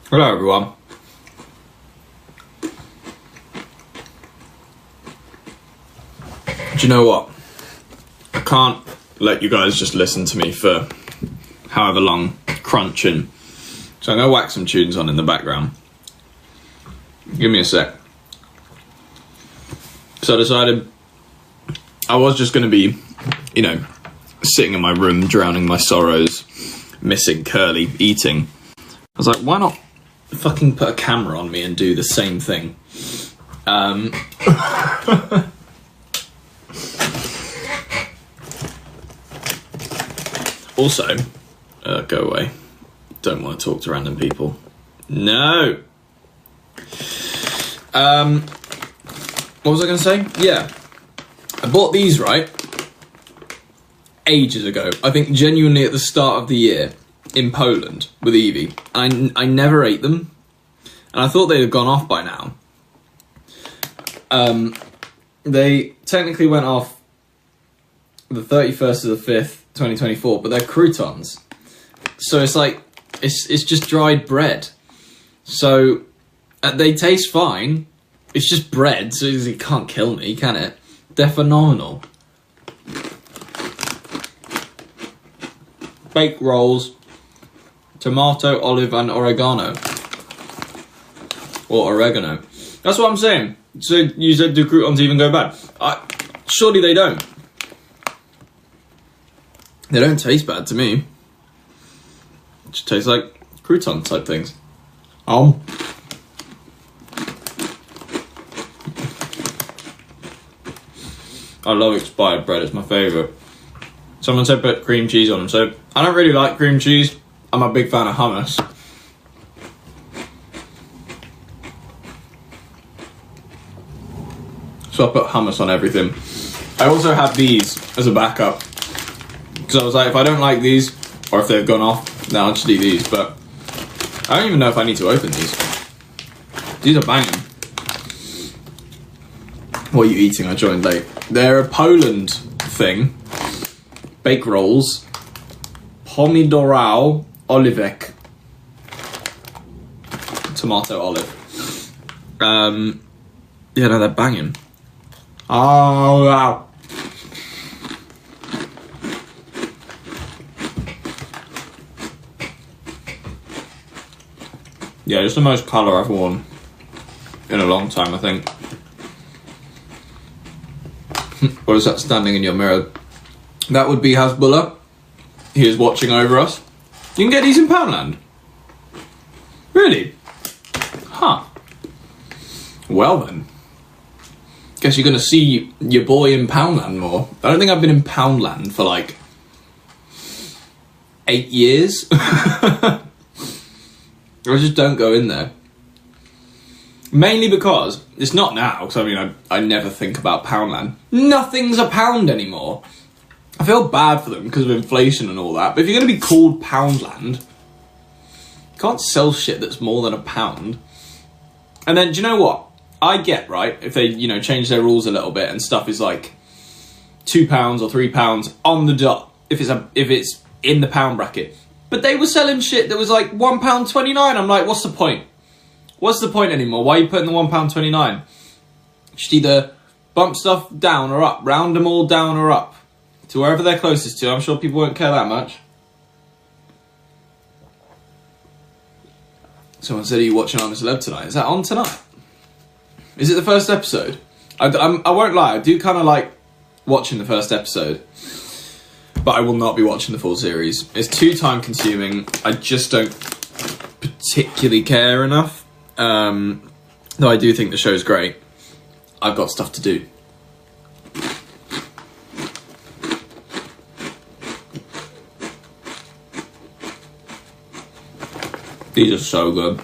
Hello everyone. Do you know what? I can't let you guys just listen to me for however long crunching. So I'm going to whack some tunes on in the background. Give me a sec. So I decided I was just going to be, you know, sitting in my room, drowning my sorrows, missing Curly, eating. I was like, why not fucking put a camera on me and do the same thing? Also, go away. Don't want to talk to random people. No. What was I going to say? Yeah. I bought these, right? Ages ago. I think genuinely at the start of the year in Poland with Evie. I never ate them. And I thought they'd have gone off by now. They technically went off the 31st of the 5th, 2024, but they're croutons. So it's like, it's just dried bread. So they taste fine. It's just bread, so it can't kill me, can it? They're phenomenal. Baked rolls, tomato, olive, and oregano. Or oregano. That's what I'm saying. So you said, do croutons even go bad? Surely they don't. They don't taste bad to me. It just tastes like crouton type things. I love expired bread, it's my favourite. Someone said put cream cheese on them, so I don't really like cream cheese. I'm a big fan of hummus. So I put hummus on everything. I also have these as a backup. Because I was like, if I don't like these, or if they've gone off, then I'll just eat these. But I don't even know if I need to open these. These are banging. What are you eating? I joined late. They're a Poland thing. Bake rolls. Pomidorał oliwek. Tomato olive. Yeah, no, they're banging. Oh, wow. Yeah, it's the most colour I've worn in a long time, I think. What is that standing in your mirror? That would be Hasbullah. He is watching over us. You can get these in Poundland? Really? Huh. Well then. Guess you're going to see your boy in Poundland more. I don't think I've been in Poundland for like 8 years. I just don't go in there. Mainly because, it's not now, because I mean, I never think about Poundland. Nothing's a pound anymore. I feel bad for them because of inflation and all that, but if you're going to be called Poundland, you can't sell shit that's more than £1. And then, do you know what? I get, right, if they, you know, change their rules a little bit and stuff is like £2 or £3 on the dot, if it's in the pound bracket. But they were selling shit that was like £1.29. I'm like, what's the point? What's the point anymore? Why are you putting the £1.29? Just either bump stuff down or up. Round them all down or up. To wherever they're closest to. I'm sure people won't care that much. Someone said, are you watching I'm a Celeb tonight? Is that on tonight? Is it the first episode? I won't lie. I do kind of like watching the first episode. But I will not be watching the full series. It's too time consuming. I just don't particularly care enough. Though I do think the show's great. I've got stuff to do. These are so good.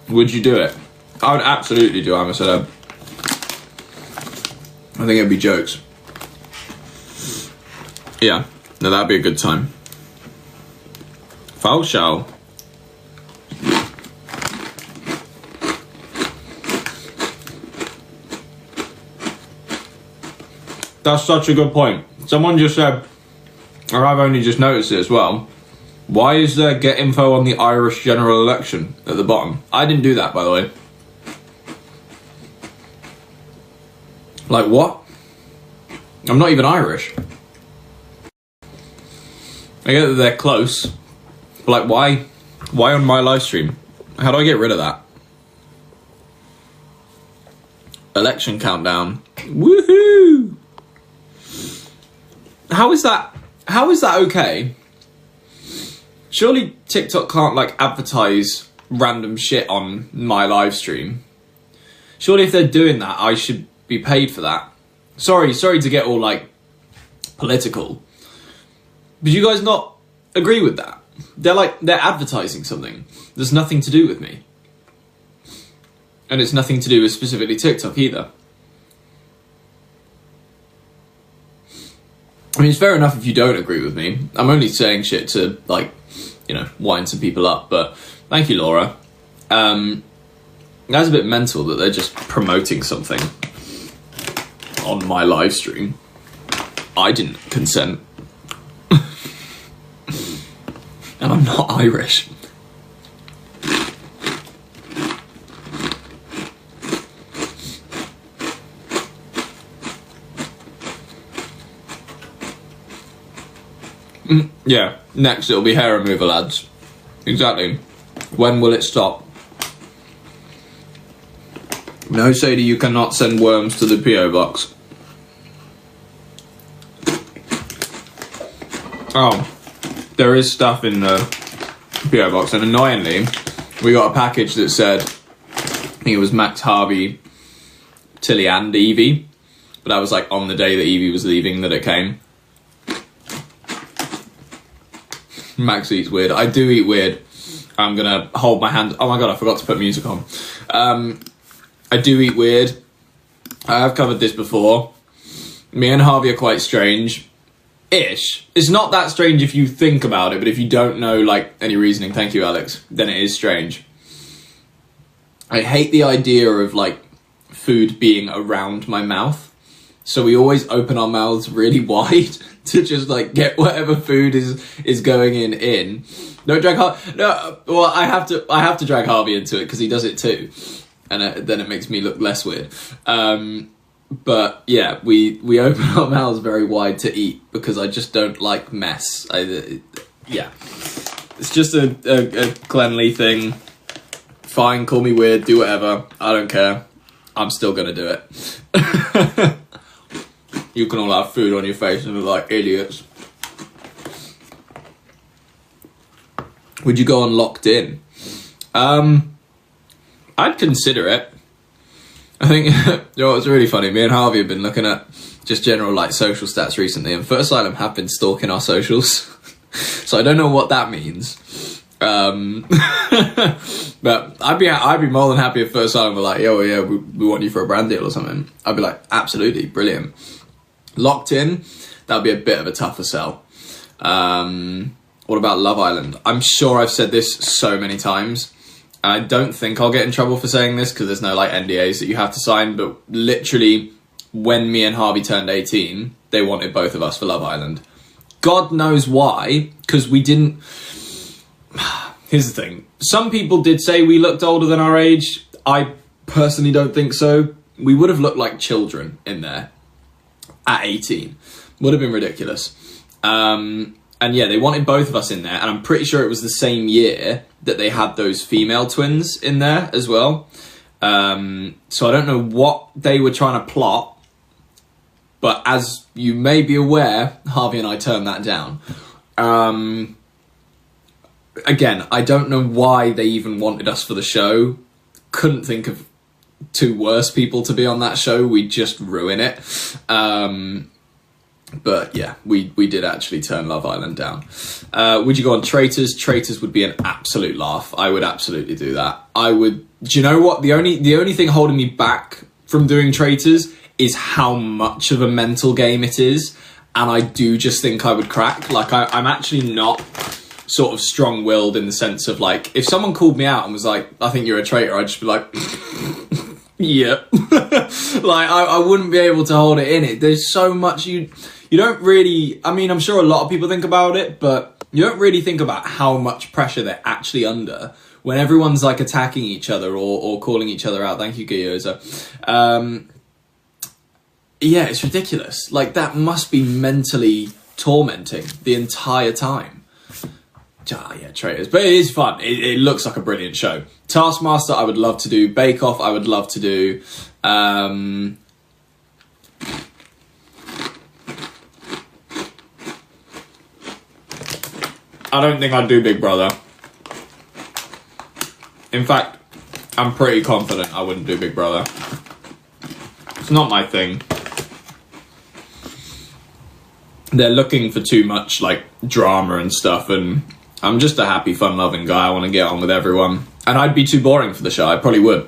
Would you do it? I would absolutely do I'm a Celeb. I think it'd be jokes. Yeah, no, that'd be a good time. Falschau. That's such a good point. Someone just said, or I've only just noticed it as well, Why is there get info on the Irish general election at the bottom? I didn't do that, by the way. Like, what? I'm not even Irish. I get that they're close, but like, why on my live stream? How do I get rid of that? Election countdown. Woohoo! How is that okay? Surely TikTok can't like advertise random shit on my live stream. Surely if they're doing that, I should be paid for that. Sorry to get all like political. But you guys not agree with that? They're advertising something. There's nothing to do with me. And it's nothing to do with specifically TikTok either. I mean, it's fair enough if you don't agree with me. I'm only saying shit to, like, you know, wind some people up. But thank you, Laura. That's a bit mental that they're just promoting something on my live stream. I didn't consent. And I'm not Irish. Yeah, next it'll be hair removal ads. Exactly. When will it stop? No, Sadie, you cannot send worms to the P.O. box. Oh, there is stuff in the P.O. box, and annoyingly, we got a package that said, I think it was Max, Harvey, Tilly and Evie, but that was like on the day that Evie was leaving that it came. Max eats weird. I do eat weird. I'm gonna hold my hand. Oh my god, I forgot to put music on. I do eat weird. I have covered this before. Me and Harvey are quite strange-ish. It's not that strange if you think about it, but if you don't know like any reasoning, thank you, Alex, then it is strange. I hate the idea of like food being around my mouth. So we always open our mouths really wide to just like get whatever food is going in. Don't drag Harvey. No, well I have to drag Harvey into it because he does it too, and then it makes me look less weird. But yeah, we open our mouths very wide to eat because I just don't like mess. Yeah, it's just a cleanly thing. Fine, call me weird, do whatever. I don't care. I'm still gonna do it. You can all have food on your face and look like idiots. Would you go on Locked In? I'd consider it. I think, you know what's really funny? Me and Harvey have been looking at just general like social stats recently, and First Asylum have been stalking our socials. So I don't know what that means. But I'd be more than happy if First Asylum were like, yo, yeah, we want you for a brand deal or something. I'd be like, absolutely, brilliant. Locked In, that'd be a bit of a tougher sell. What about Love Island? I'm sure I've said this so many times. I don't think I'll get in trouble for saying this because there's no like NDAs that you have to sign, but literally when me and Harvey turned 18, they wanted both of us for Love Island. God knows why, because we didn't... Here's the thing. Some people did say we looked older than our age. I personally don't think so. We would have looked like children in there. At 18. Would have been ridiculous. And yeah, they wanted both of us in there, and I'm pretty sure it was the same year that they had those female twins in there as well. So I don't know what they were trying to plot, but as you may be aware, Harvey and I turned that down. Again, I don't know why they even wanted us for the show. Couldn't think of two worse people to be on that show. We'd just ruin it. But yeah, we did actually turn Love Island down. Would you go on Traitors? Traitors would be an absolute laugh. I would absolutely do that. I would. Do you know what? The only thing holding me back from doing Traitors is how much of a mental game it is, and I do just think I would crack. Like I'm actually not sort of strong-willed in the sense of like, if someone called me out and was like, I think you're a traitor, I'd just be like, yeah. Like I wouldn't be able to hold it in. There's so much you don't really, I mean, I'm sure a lot of people think about it, but you don't really think about how much pressure they're actually under when everyone's like attacking each other or calling each other out. Thank you, Gyoza. Yeah, it's ridiculous. Like, that must be mentally tormenting the entire time. Yeah, traitors. But it is fun. It looks like a brilliant show. Taskmaster, I would love to do. Bake Off, I would love to do. I don't think I'd do Big Brother. In fact, I'm pretty confident I wouldn't do Big Brother. It's not my thing. They're looking for too much, like, drama and stuff, and I'm just a happy, fun-loving guy. I want to get on with everyone. And I'd be too boring for the show. I probably would.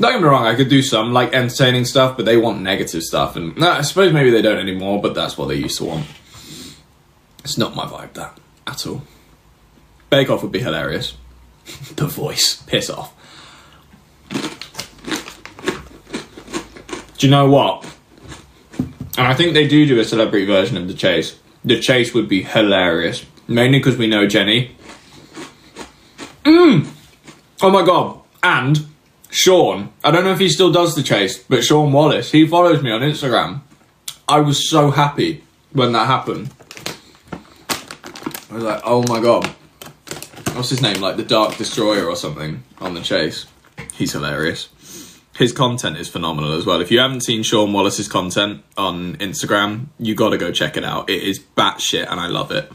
Don't get me wrong, I could do some, like, entertaining stuff, but they want negative stuff, and I suppose maybe they don't anymore, but that's what they used to want. It's not my vibe, that, at all. Bake Off would be hilarious. The Voice. Piss off. Do you know what? And I think they do a celebrity version of The Chase. The Chase would be hilarious. Mainly because we know Jenny. Oh my god. And Sean. I don't know if he still does The Chase, but Sean Wallace. He follows me on Instagram. I was so happy when that happened. I was like, oh my god. What's his name? Like the Dark Destroyer or something on The Chase. He's hilarious. His content is phenomenal as well. If you haven't seen Sean Wallace's content on Instagram, you got to go check it out. It is batshit and I love it.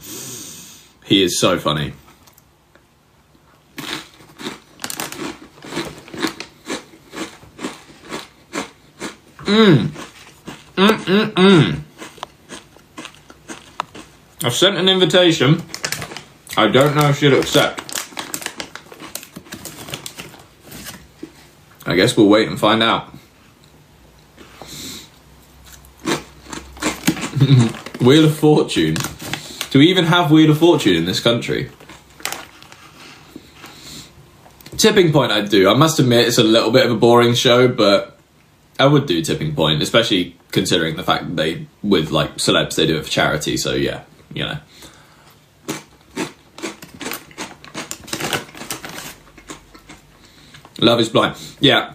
He is so funny. I've sent an invitation. I don't know if she'll accept. I guess we'll wait and find out. Wheel of Fortune. Do we even have Wheel of Fortune in this country? Tipping Point I'd do. I must admit it's a little bit of a boring show, but I would do Tipping Point, especially considering the fact that they, with like celebs, they do it for charity, so yeah, you know. Love is Blind. Yeah.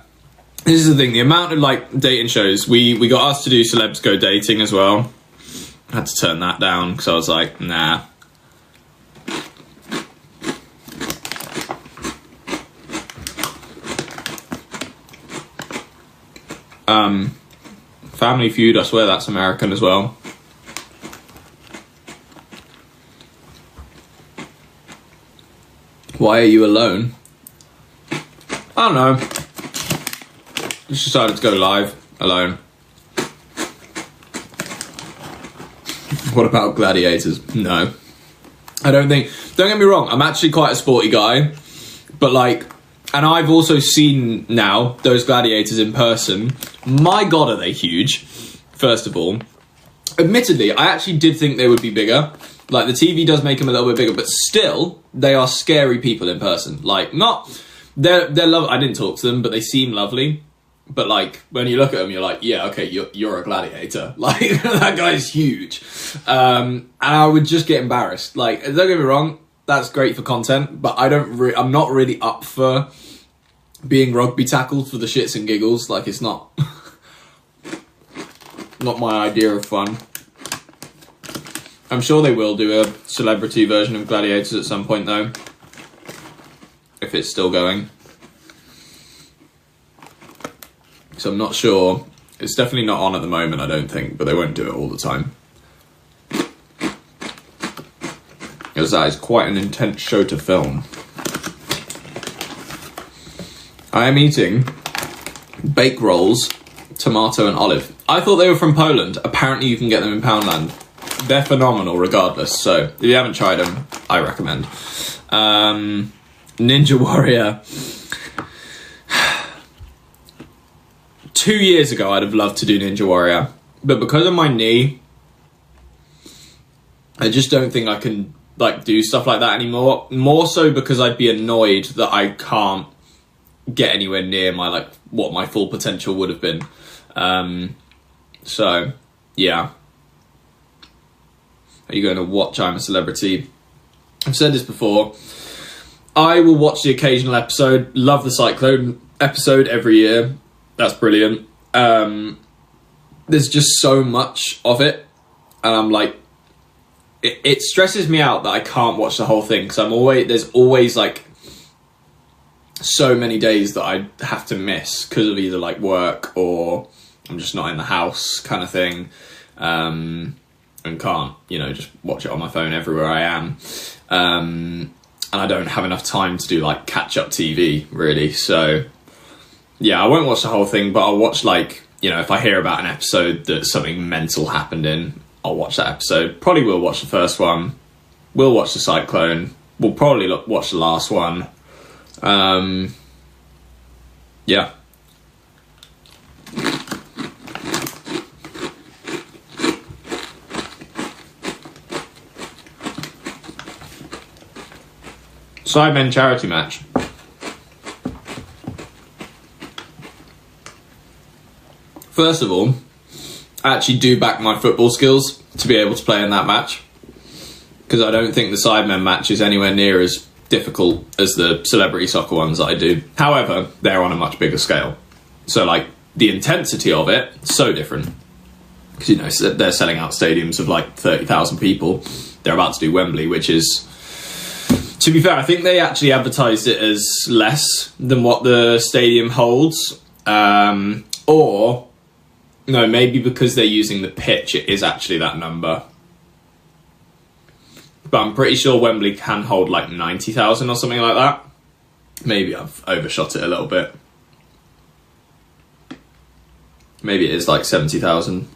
This is the thing, the amount of like dating shows, we got asked to do Celebs Go Dating as well. I had to turn that down because I was like, nah. Family Feud, I swear that's American as well. Why are you alone? I don't know. Just decided to go live alone. What about Gladiators? No. I don't think... Don't get me wrong, I'm actually quite a sporty guy. But like... And I've also seen now those Gladiators in person. My god, are they huge, first of all. Admittedly, I actually did think they would be bigger. Like, the TV does make them a little bit bigger, but still, they are scary people in person. Like, not... They're I didn't talk to them, but they seem lovely. But like, when you look at them, you're like, yeah, okay, you're a gladiator. Like, that guy's huge. And I would just get embarrassed. Like, don't get me wrong, that's great for content, but I'm not really up for being rugby tackled for the shits and giggles. Like, it's not my idea of fun. I'm sure they will do a celebrity version of Gladiators at some point though. If it's still going. So I'm not sure. It's definitely not on at the moment, I don't think, but they won't do it all the time. Because that is quite an intense show to film. I am eating bake rolls, tomato and olive. I thought they were from Poland. Apparently you can get them in Poundland. They're phenomenal regardless, so if you haven't tried them, I recommend. Ninja Warrior. 2 years ago, I'd have loved to do Ninja Warrior. But because of my knee, I just don't think I can like do stuff like that anymore. More so because I'd be annoyed that I can't get anywhere near my like what my full potential would have been. So, yeah. Are you going to watch I'm a Celebrity I've said this before. I will watch the occasional episode. Love the Cyclone episode every year. That's brilliant. There's just so much of it, and I'm like, it stresses me out that I can't watch the whole thing, because there's always like so many days that I have to miss because of either like work or I'm just not in the house kind of thing, and can't, just watch it on my phone everywhere I am. And I don't have enough time to do like catch up TV really. So yeah, I won't watch the whole thing, but I'll watch like, if I hear about an episode that something mental happened in, I'll watch that episode. Probably will watch the first one. We'll watch the Cyclone. We'll probably watch the last one. Yeah. Sidemen charity match. First of all, I actually do back my football skills to be able to play in that match, because I don't think the Sidemen match is anywhere near as difficult as the celebrity soccer ones that I do. However, they're on a much bigger scale. So like the intensity of it, so different. Because, they're selling out stadiums of like 30,000 people. They're about to do Wembley, which is, to be fair, I think they actually advertised it as less than what the stadium holds. Or, no, maybe because they're using the pitch, it is actually that number. But I'm pretty sure Wembley can hold like 90,000 or something like that. Maybe I've overshot it a little bit. Maybe it is like 70,000.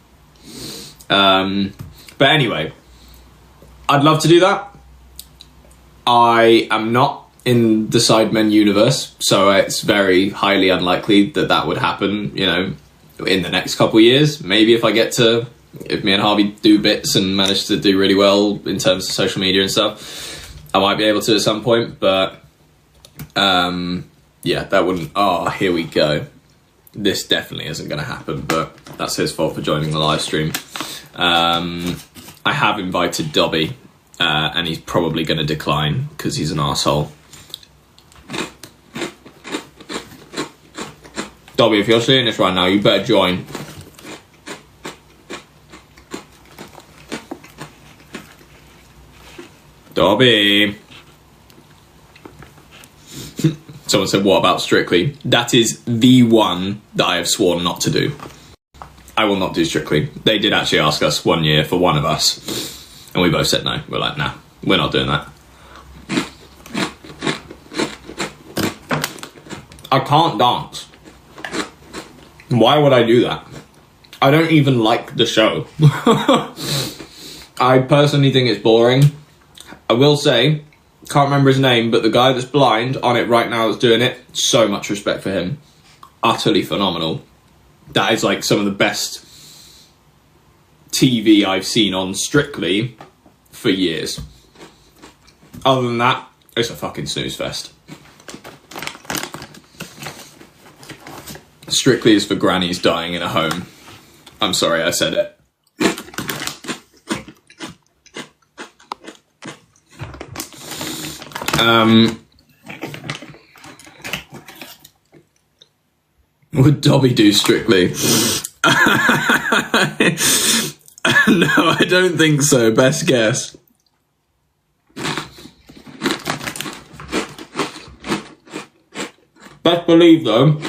But anyway, I'd love to do that. I am not in the Sidemen universe, so it's very highly unlikely that that would happen, in the next couple of years. Maybe if me and Harvey do bits and manage to do really well in terms of social media and stuff, I might be able to at some point, but yeah, that wouldn't, here we go. This definitely isn't going to happen, but that's his fault for joining the live stream. I have invited Dobby, and he's probably going to decline because he's an arsehole. Dobby, if you're seeing this right now, you better join. Dobby. Someone said, what about Strictly? That is the one that I have sworn not to do. I will not do Strictly. They did actually ask us one year for one of us, and we both said no. We're like, nah, we're not doing that. I can't dance. Why would I do that? I don't even like the show. I personally think it's boring. I will say, can't remember his name, but the guy that's blind on it right now that's doing it, so much respect for him. Utterly phenomenal. That is like some of the best TV I've seen on Strictly for years. Other than that, it's a fucking snooze fest. Strictly is for grannies dying in a home. I'm sorry I said it. Would Dobby do Strictly? No, I don't think so. Best guess. Best believe though,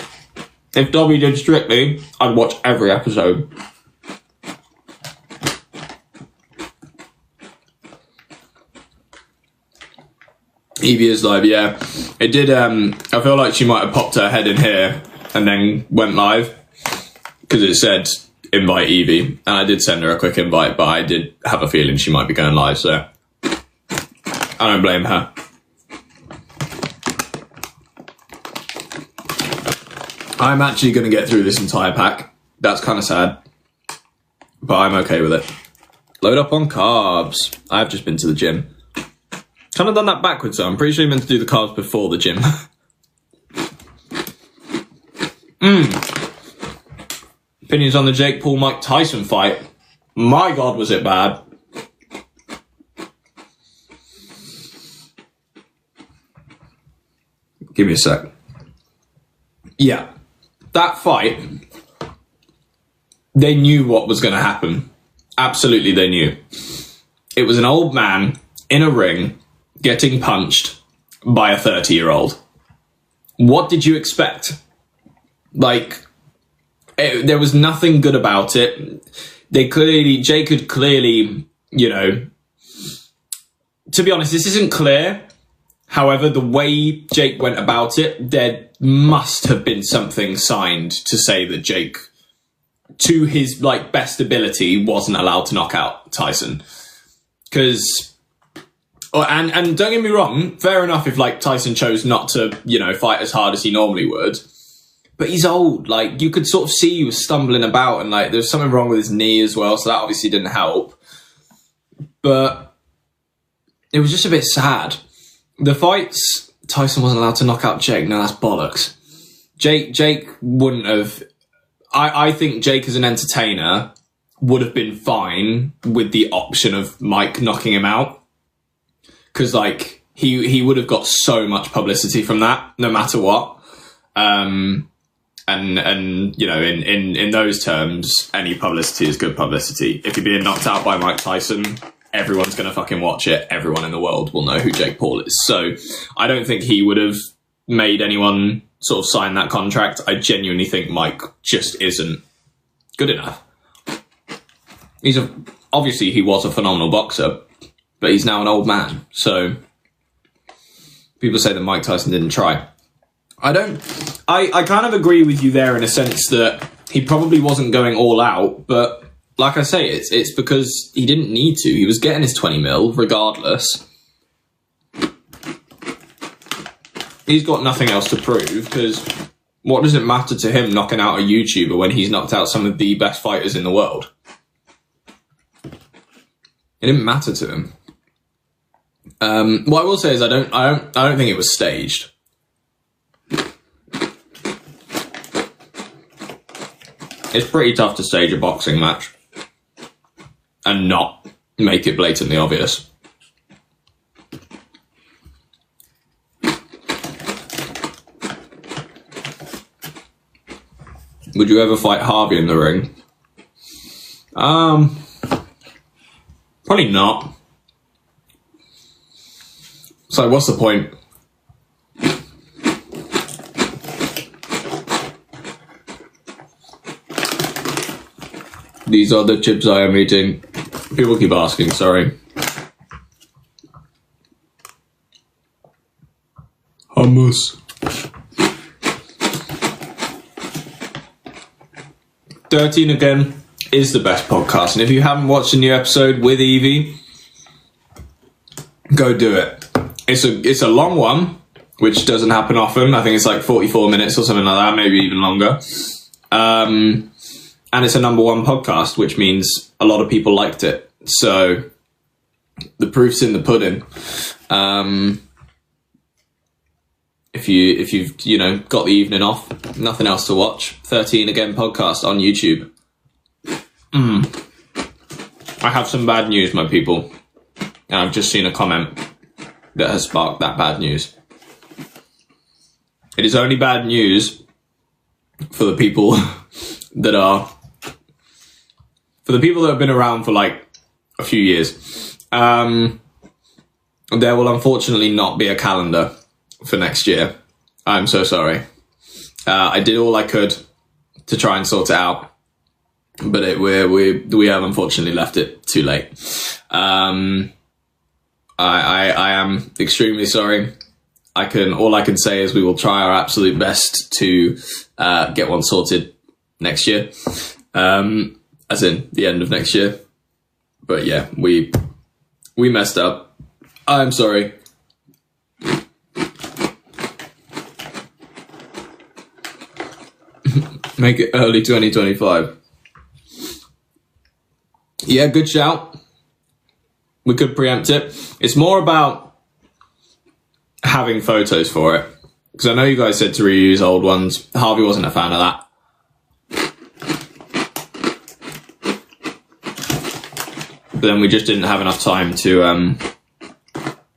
if Dobby did Strictly, I'd watch every episode. Evie is live, yeah. It did, I feel like she might have popped her head in here and then went live, because it said invite Evie, and I did send her a quick invite, but I did have a feeling she might be going live, so I don't blame her. I'm actually going to get through this entire pack. That's kind of sad, but I'm okay with it. Load up on carbs. I've just been to the gym. Kind of done that backwards, though. I'm pretty sure you meant to do the carbs before the gym. Opinions on the Jake Paul-Mike Tyson fight. My God, was it bad. Give me a sec. Yeah. That fight, they knew what was going to happen. Absolutely, they knew. It was an old man in a ring getting punched by a 30-year-old. What did you expect? Like, there was nothing good about it. Jake could clearly, you know, to be honest, this isn't clear. However, the way Jake went about it, there must have been something signed to say that Jake, to his like best ability, wasn't allowed to knock out Tyson. Because, and don't get me wrong, fair enough if like Tyson chose not to, you know, fight as hard as he normally would. But he's old. Like, you could sort of see he was stumbling about, and like there's something wrong with his knee as well, so that obviously didn't help. But it was just a bit sad. The fights, Tyson wasn't allowed to knock out Jake. No, that's bollocks. Jake wouldn't have... I think Jake as an entertainer would have been fine with the option of Mike knocking him out. Because, like, he would have got so much publicity from that, no matter what. And you know, in those terms, any publicity is good publicity. If you're being knocked out by Mike Tyson, everyone's going to fucking watch it. Everyone in the world will know who Jake Paul is. So I don't think he would have made anyone sort of sign that contract. I genuinely think Mike just isn't good enough. Obviously he was a phenomenal boxer, but he's now an old man. So people say that Mike Tyson didn't try. I kind of agree with you there in a sense that he probably wasn't going all out, but like I say, it's because he didn't need to. He was getting his 20 mil regardless. He's got nothing else to prove, because what does it matter to him knocking out a YouTuber when he's knocked out some of the best fighters in the world? It didn't matter to him. What I will say is I don't think it was staged. It's pretty tough to stage a boxing match and not make it blatantly obvious. Would you ever fight Harvey in the ring? Probably not. So what's the point? These are the chips I am eating. People keep asking, sorry. Hummus. 13 Again is the best podcast, and if you haven't watched a new episode with Evie, go do it. It's a long one, which doesn't happen often. I think it's like 44 minutes or something like that, maybe even longer. And it's a #1 podcast, which means a lot of people liked it. So the proof's in the pudding. If you've you know got the evening off, nothing else to watch, 13 Again podcast on YouTube. I have some bad news, my people, and I've just seen a comment that has sparked that bad news. It is only bad news for the people that have been around for like a few years. There will unfortunately not be a calendar for next year. I'm so sorry. I did all I could to try and sort it out, but we have unfortunately left it too late. I am extremely sorry. All I can say is we will try our absolute best to get one sorted next year. As in the end of next year. But yeah, we messed up. I'm sorry. Make it early 2025. Yeah, good shout. We could preempt it. It's more about having photos for it. Because I know you guys said to reuse old ones. Harvey wasn't a fan of that. But then we just didn't have enough time to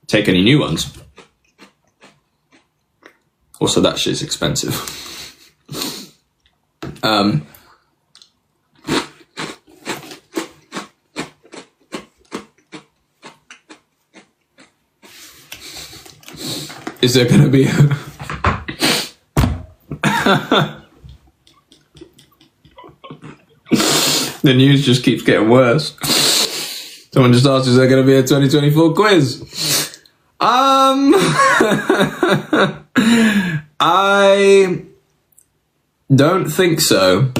take any new ones. Also, that shit's expensive. Is there gonna be The news just keeps getting worse. Someone just asked, is there gonna be a 2024 quiz? I don't think so.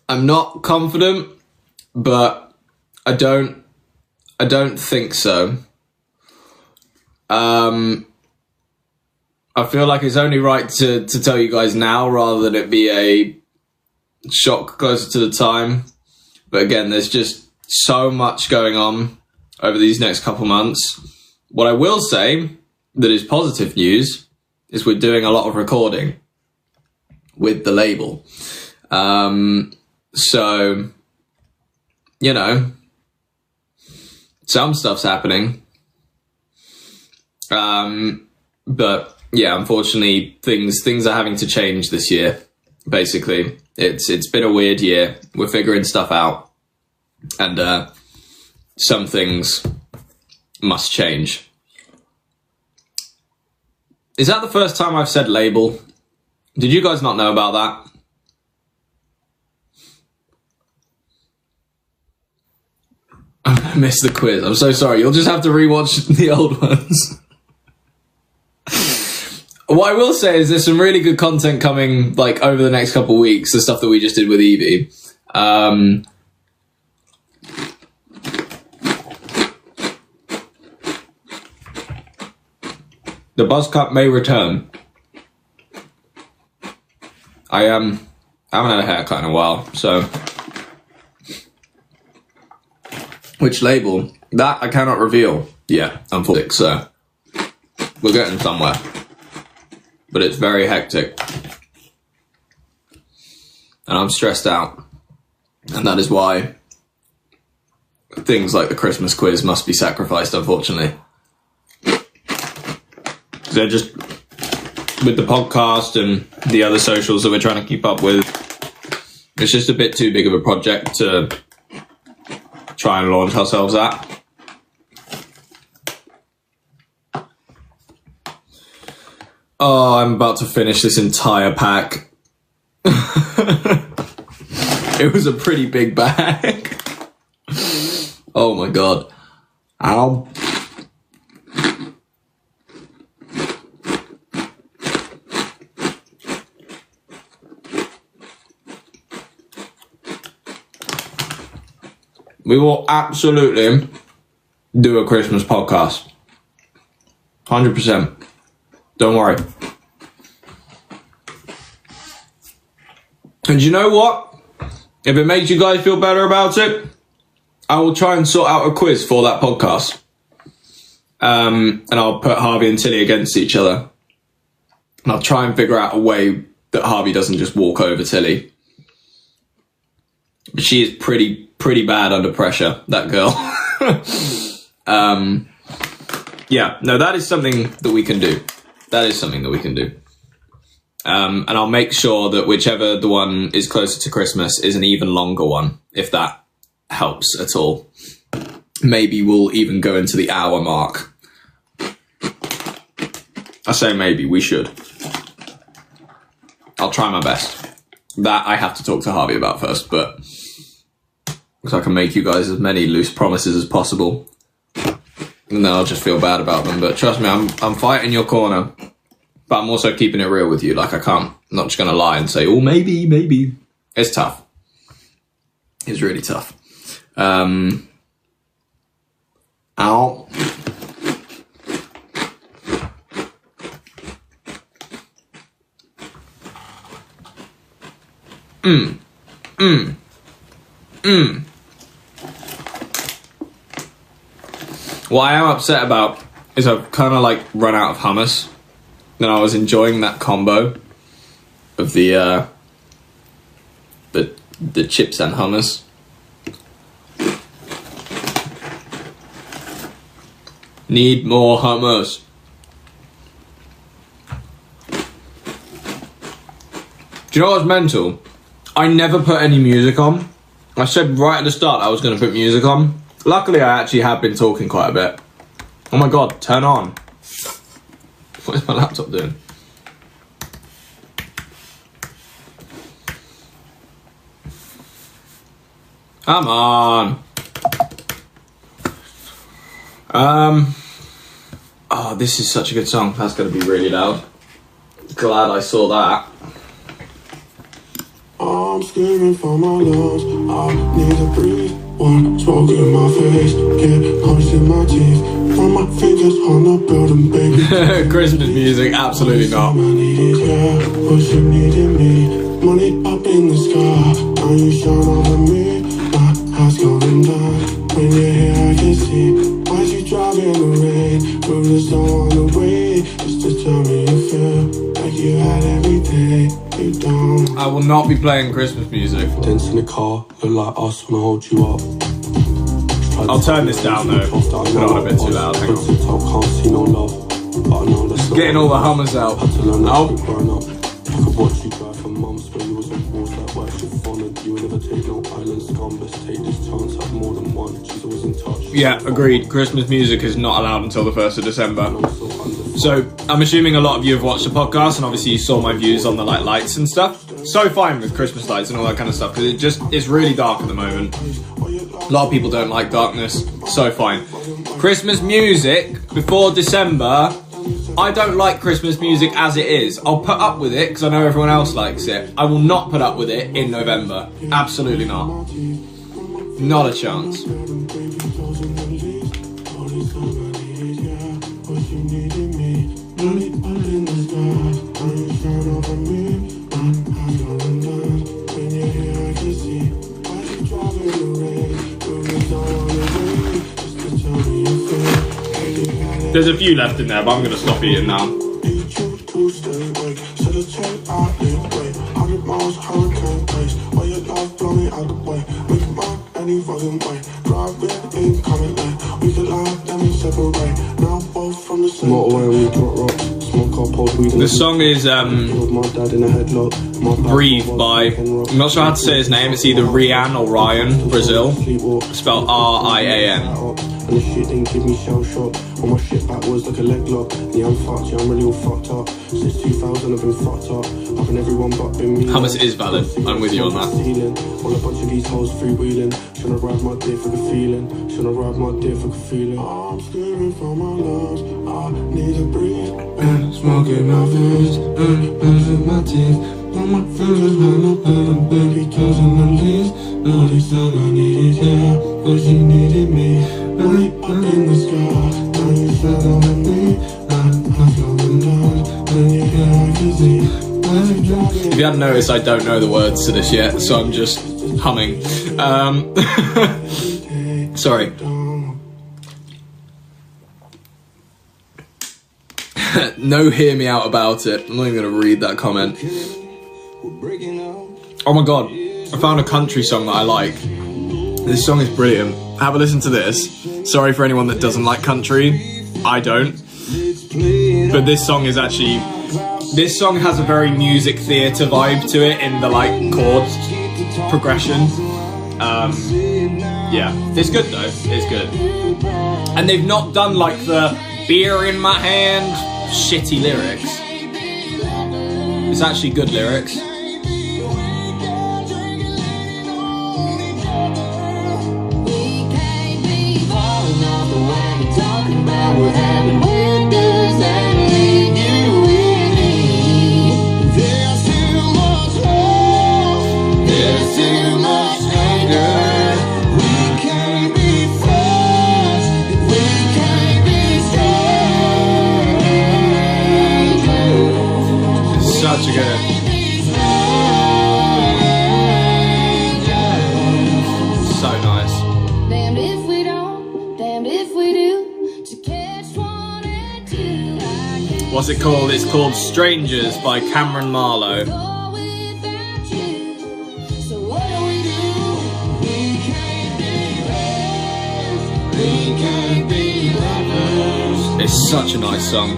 I'm not confident, but I don't think so. I feel like it's only right to tell you guys now rather than it be a shock closer to the time. But again, there's just so much going on over these next couple months. What I will say that is positive news is we're doing a lot of recording with the label. So, you know, some stuff's happening. But yeah, unfortunately, things are having to change this year. Basically, it's been a weird year. We're figuring stuff out, and some things must change. Is that the first time I've said label? Did you guys not know about that? I missed the quiz. I'm so sorry. You'll just have to rewatch the old ones. What I will say is there's some really good content coming, like, over the next couple of weeks, the stuff that we just did with Evie. The buzz cut may return. I haven't had a haircut in a while, so... Which label? That I cannot reveal. Yeah, unfortunately, so... We're getting somewhere. But it's very hectic. And I'm stressed out. And that is why things like the Christmas quiz must be sacrificed, unfortunately. They're just, with the podcast and the other socials that we're trying to keep up with, it's just a bit too big of a project to try and launch ourselves at. Oh, I'm about to finish this entire pack. It was a pretty big bag. Oh my god. Ow. We will absolutely do a Christmas podcast. 100%. Don't worry. And you know what? If it makes you guys feel better about it, I will try and sort out a quiz for that podcast. And I'll put Harvey and Tilly against each other. And I'll try and figure out a way that Harvey doesn't just walk over Tilly. But she is pretty bad under pressure, that girl. Yeah, no, that is something that we can do. That is something that we can do. And I'll make sure that whichever the one is closer to Christmas is an even longer one, if that helps at all. Maybe we'll even go into the hour mark. I say maybe, we should. I'll try my best. That I have to talk to Harvey about first, but because I can make you guys as many loose promises as possible. And then I'll just feel bad about them. But trust me, I'm fighting your corner. But I'm also keeping it real with you. Like, I'm not just going to lie and say, oh, maybe. It's tough. It's really tough. Ow. What I am upset about is I've kind of like run out of hummus. And I was enjoying that combo of the chips and hummus. Need more hummus. Do you know what's mental? I never put any music on. I said right at the start I was going to put music on. Luckily, I actually have been talking quite a bit. Oh my god, turn on. What is my laptop doing? Come on. Oh, this is such a good song. That's going to be really loud. Glad I saw that. I'm screaming for my lungs. I need to breathe. One smoke in my face, get punch in my teeth. Run my fingers on the building, baby. Christmas music, absolutely not. I needed, yeah, what you needed me. Money up in the sky, now you shine over me. My house going down. When you're here, I can see. Why you driving the rain? Through the snow on the way, just to tell me you feel like you had everything. You don't. I will not be playing Christmas music. Dance in the car, look like us when I hold you up. I'll turn this down though. Put it on a bit too loud. Hang on. Can't see no love. Getting all the hummers out. Oh. I could watch you drive for months when you was on walls like work for fun, and you would never take no island scum. Let's take this chance, have more than one. She's always in touch. Yeah, agreed. Christmas music is not allowed until the 1st of December. So I'm assuming a lot of you have watched the podcast, and obviously you saw my views on the lights and stuff. So fine with Christmas lights and all that kind of stuff, because it's really dark at the moment. A lot of people don't like darkness, so fine. Christmas music before December, I don't like Christmas music as it is. I'll put up with it because I know everyone else likes it. I will not put up with it in November. Absolutely not. Not a chance. There's a few left in there, but I'm going to stop eating now. The song is Breathe by, I'm not sure how to say his name, it's either Rian or Ryan, Brazil, spelled R-I-A-N. And the shit didn't give me shell shock. All my shit backwards like a leg lock. Yeah, I'm fucked, yeah, I'm really all fucked up. Since 2000 I've been fucked up. I've been everyone but been me. Hummus is valid, I'm with you on that. All a bunch of these hoes freewheeling. Tryna ride my dick for the feeling. Tryna ride my dick for the feeling. I'm screaming for my lungs. I need to breathe. Smoking my face, in my teeth. All my fingers when I put them baby girls in the leaves. All this time I needed, yeah, but she needed me. Money up in the sky, now you fell on me. I'm going down, when you're here I can see. If you hadn't noticed, I don't know the words to this yet, so I'm just humming. Sorry. No hear me out about it. I'm not even going to read that comment. Oh my god, I found a country song that I like. This song is brilliant. Have a listen to this. Sorry for anyone that doesn't like country. I don't. But this song is actually... This song has a very music theatre vibe to it in the chord progression. Yeah, it's good though. It's good. And they've not done the beer in my hand shitty lyrics. It's actually good lyrics. What happened with us and leave you with me? There's too much hope, there's too much anger. We can't be friends, we can't be strangers. It's such a good. So nice. Damned if we don't, damned if we do. What's it called? It's called Strangers by Cameron Marlowe. It's such a nice song.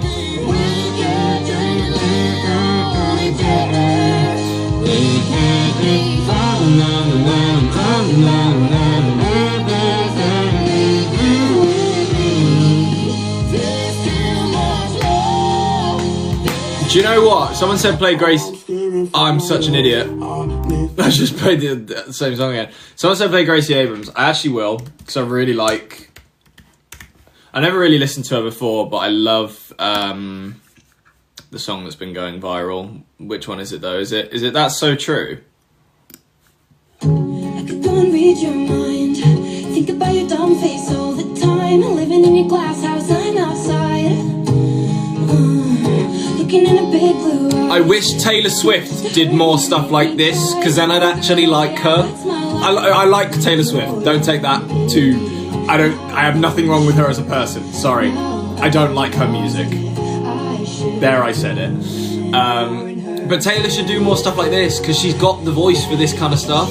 Do you know what? Someone said play Grace. I'm such an idiot. I just played the same song again. Someone said play Gracie Abrams. I actually will, because I really like... I never really listened to her before, but I love the song that's been going viral. Which one is it though? Is it That's So True? I could go and read your mind. Think about your dumb face all the time. Living in your glass house, I'm outside. Looking in a big blue eye. I wish Taylor Swift did more stuff like this, because then I'd actually like her. I like Taylor Swift. Don't take that to... I have nothing wrong with her as a person. Sorry. I don't like her music. There, I said it. But Taylor should do more stuff like this, because she's got the voice for this kind of stuff.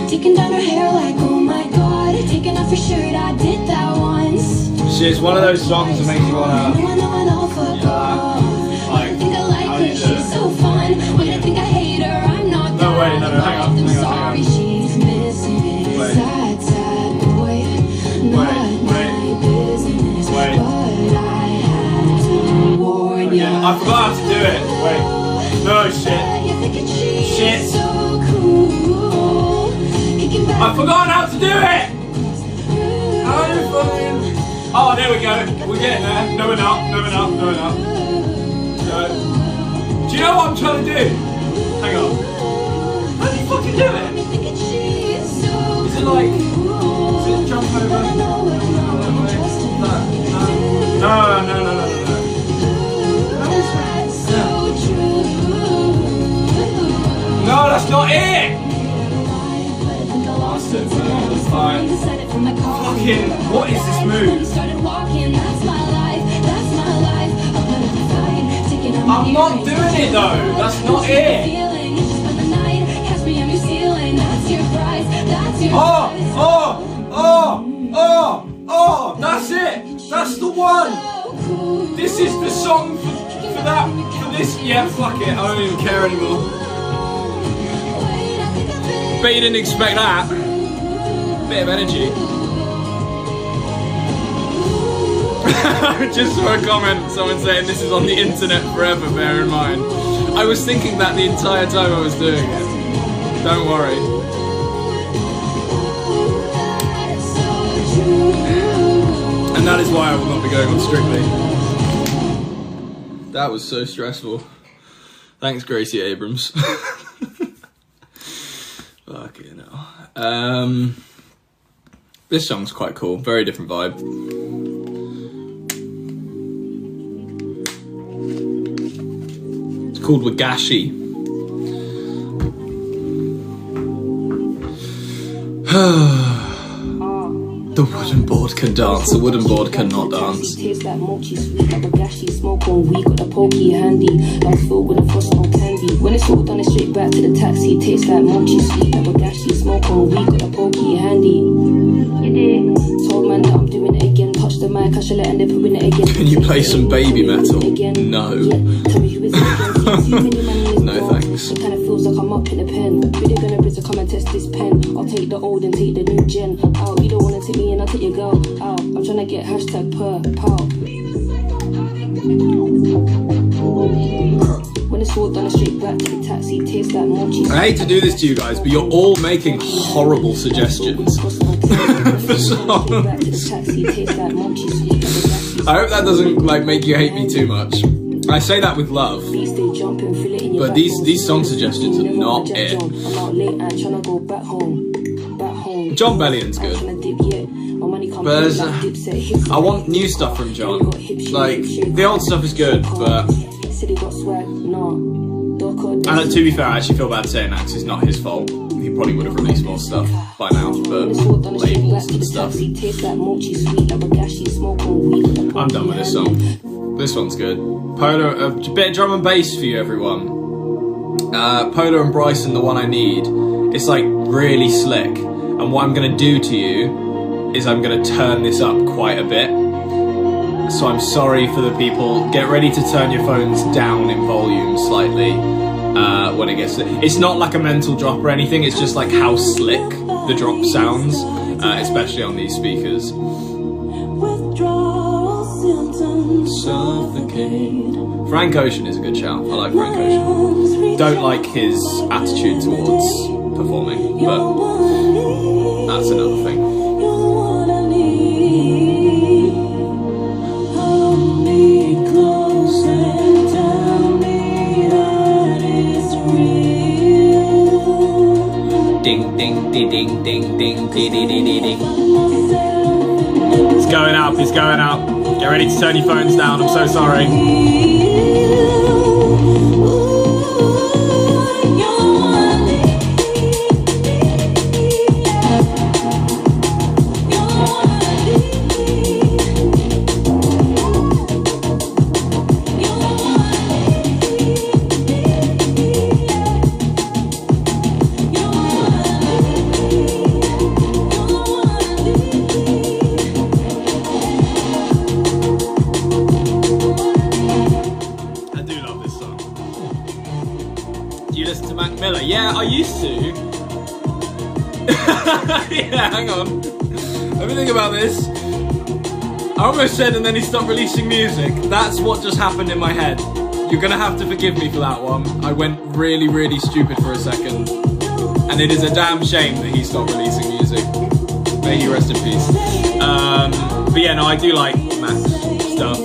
Taking down her hair like, oh my god. Taking off her shirt, I did that once. It's one of those songs that makes you wanna... I think I like her, she's so fun. When I think I hate her, I'm not done. No, wait, no, hang on. I'm sorry, she's missing it. Sad, sad boy. Not my business. But I had to warn you. I forgot how to do it. Wait. No, shit. Shit. So cool. I forgot how to do it! How are you fucking... Oh, there we go. We're getting there. No, we're not. No, we're not. No, we're not. No. Do you know what I'm trying to do? Hang on. How do you fucking do it? Is it like... Is it jump over? No. No, that's not it! Fucking, what is this move? I'm not doing it though, that's not it. Oh, that's it, that's the one. This is the song for this, yeah, fuck it, I don't even care anymore. Bet you didn't expect that. Bit of energy. Just for a comment, someone saying this is on the internet forever, bear in mind. I was thinking that the entire time I was doing it. Don't worry. And that is why I will not be going on Strictly. That was so stressful. Thanks, Gracie Abrams. Fucking hell. This song's quite cool, very different vibe. It's called Wagashi. The wooden board can dance, the wooden board cannot dance. Tastes like mochi sweet, like a gashi smoke on weed, got the pokey handy. I'm filled with a frost on candy. When it's all done, it's straight back to the taxi. Tastes like mochi sweet, like a gashi smoke on weed, got the pokey handy. You did. Told man that I'm doing it again. Touch the mic, I shall end up doing it again. Can you play some baby metal? No. Tell me who is it? No thanks. It kind of feels like I'm up in the pen. Really gonna bring to come and test this pen. I'll take the old and take the new gen. Out, you don't wanna take me and I'll take your girl out. I'm trying to get hashtag per pow. When it's all done, it's straight back to the taxi. Tastes like mochi. I hate to do this to you guys, but you're all making horrible suggestions for songs. I hope that doesn't like make you hate me too much. I say that with love, but these song suggestions are not it. John Bellion's good, but I want new stuff from John. Like, the old stuff is good, but... And to be fair, I actually feel bad saying that because it's not his fault. He probably would have released more stuff by now, but labels and stuff. I'm done with this song. This one's good. Polo, a bit of drum and bass for you, everyone. Polar and Bryson, the one I need, it's like really slick. And what I'm gonna do to you is I'm gonna turn this up quite a bit. So I'm sorry for the people. Get ready to turn your phones down in volume slightly when it gets. It's not like a mental drop or anything. It's just like how slick the drop sounds, especially on these speakers. Suffocate. Frank Ocean is a good shout. I like Frank Ocean. Don't like his attitude towards performing, but that's another thing. Ding ding ding ding ding ding ding ding ding. It's going up, it's going up. Get ready to turn your phones down, I'm so sorry. Yeah, I used to. Yeah, hang on. Let me think about this. I almost said and then he stopped releasing music. That's what just happened in my head. You're gonna have to forgive me for that one. I went really, really stupid for a second. And it is a damn shame that he stopped releasing music. May he rest in peace. But yeah, no, I do like Max stuff.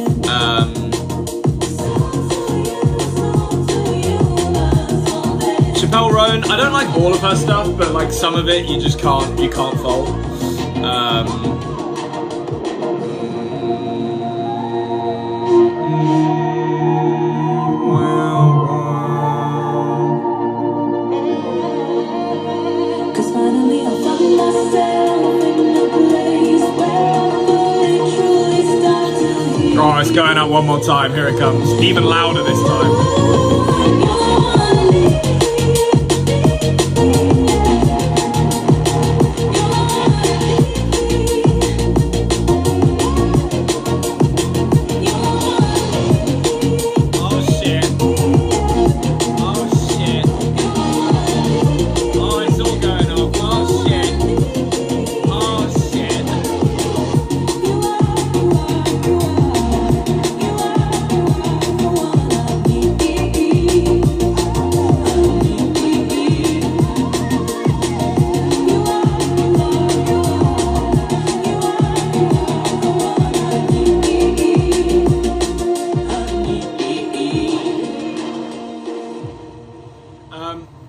Chappelle Roan, I don't like all of her stuff, but like some of it you just can't fault. Cause finally I found myself in a place where I fully truly start to hear. Oh, it's going up one more time, here it comes. Even louder this time.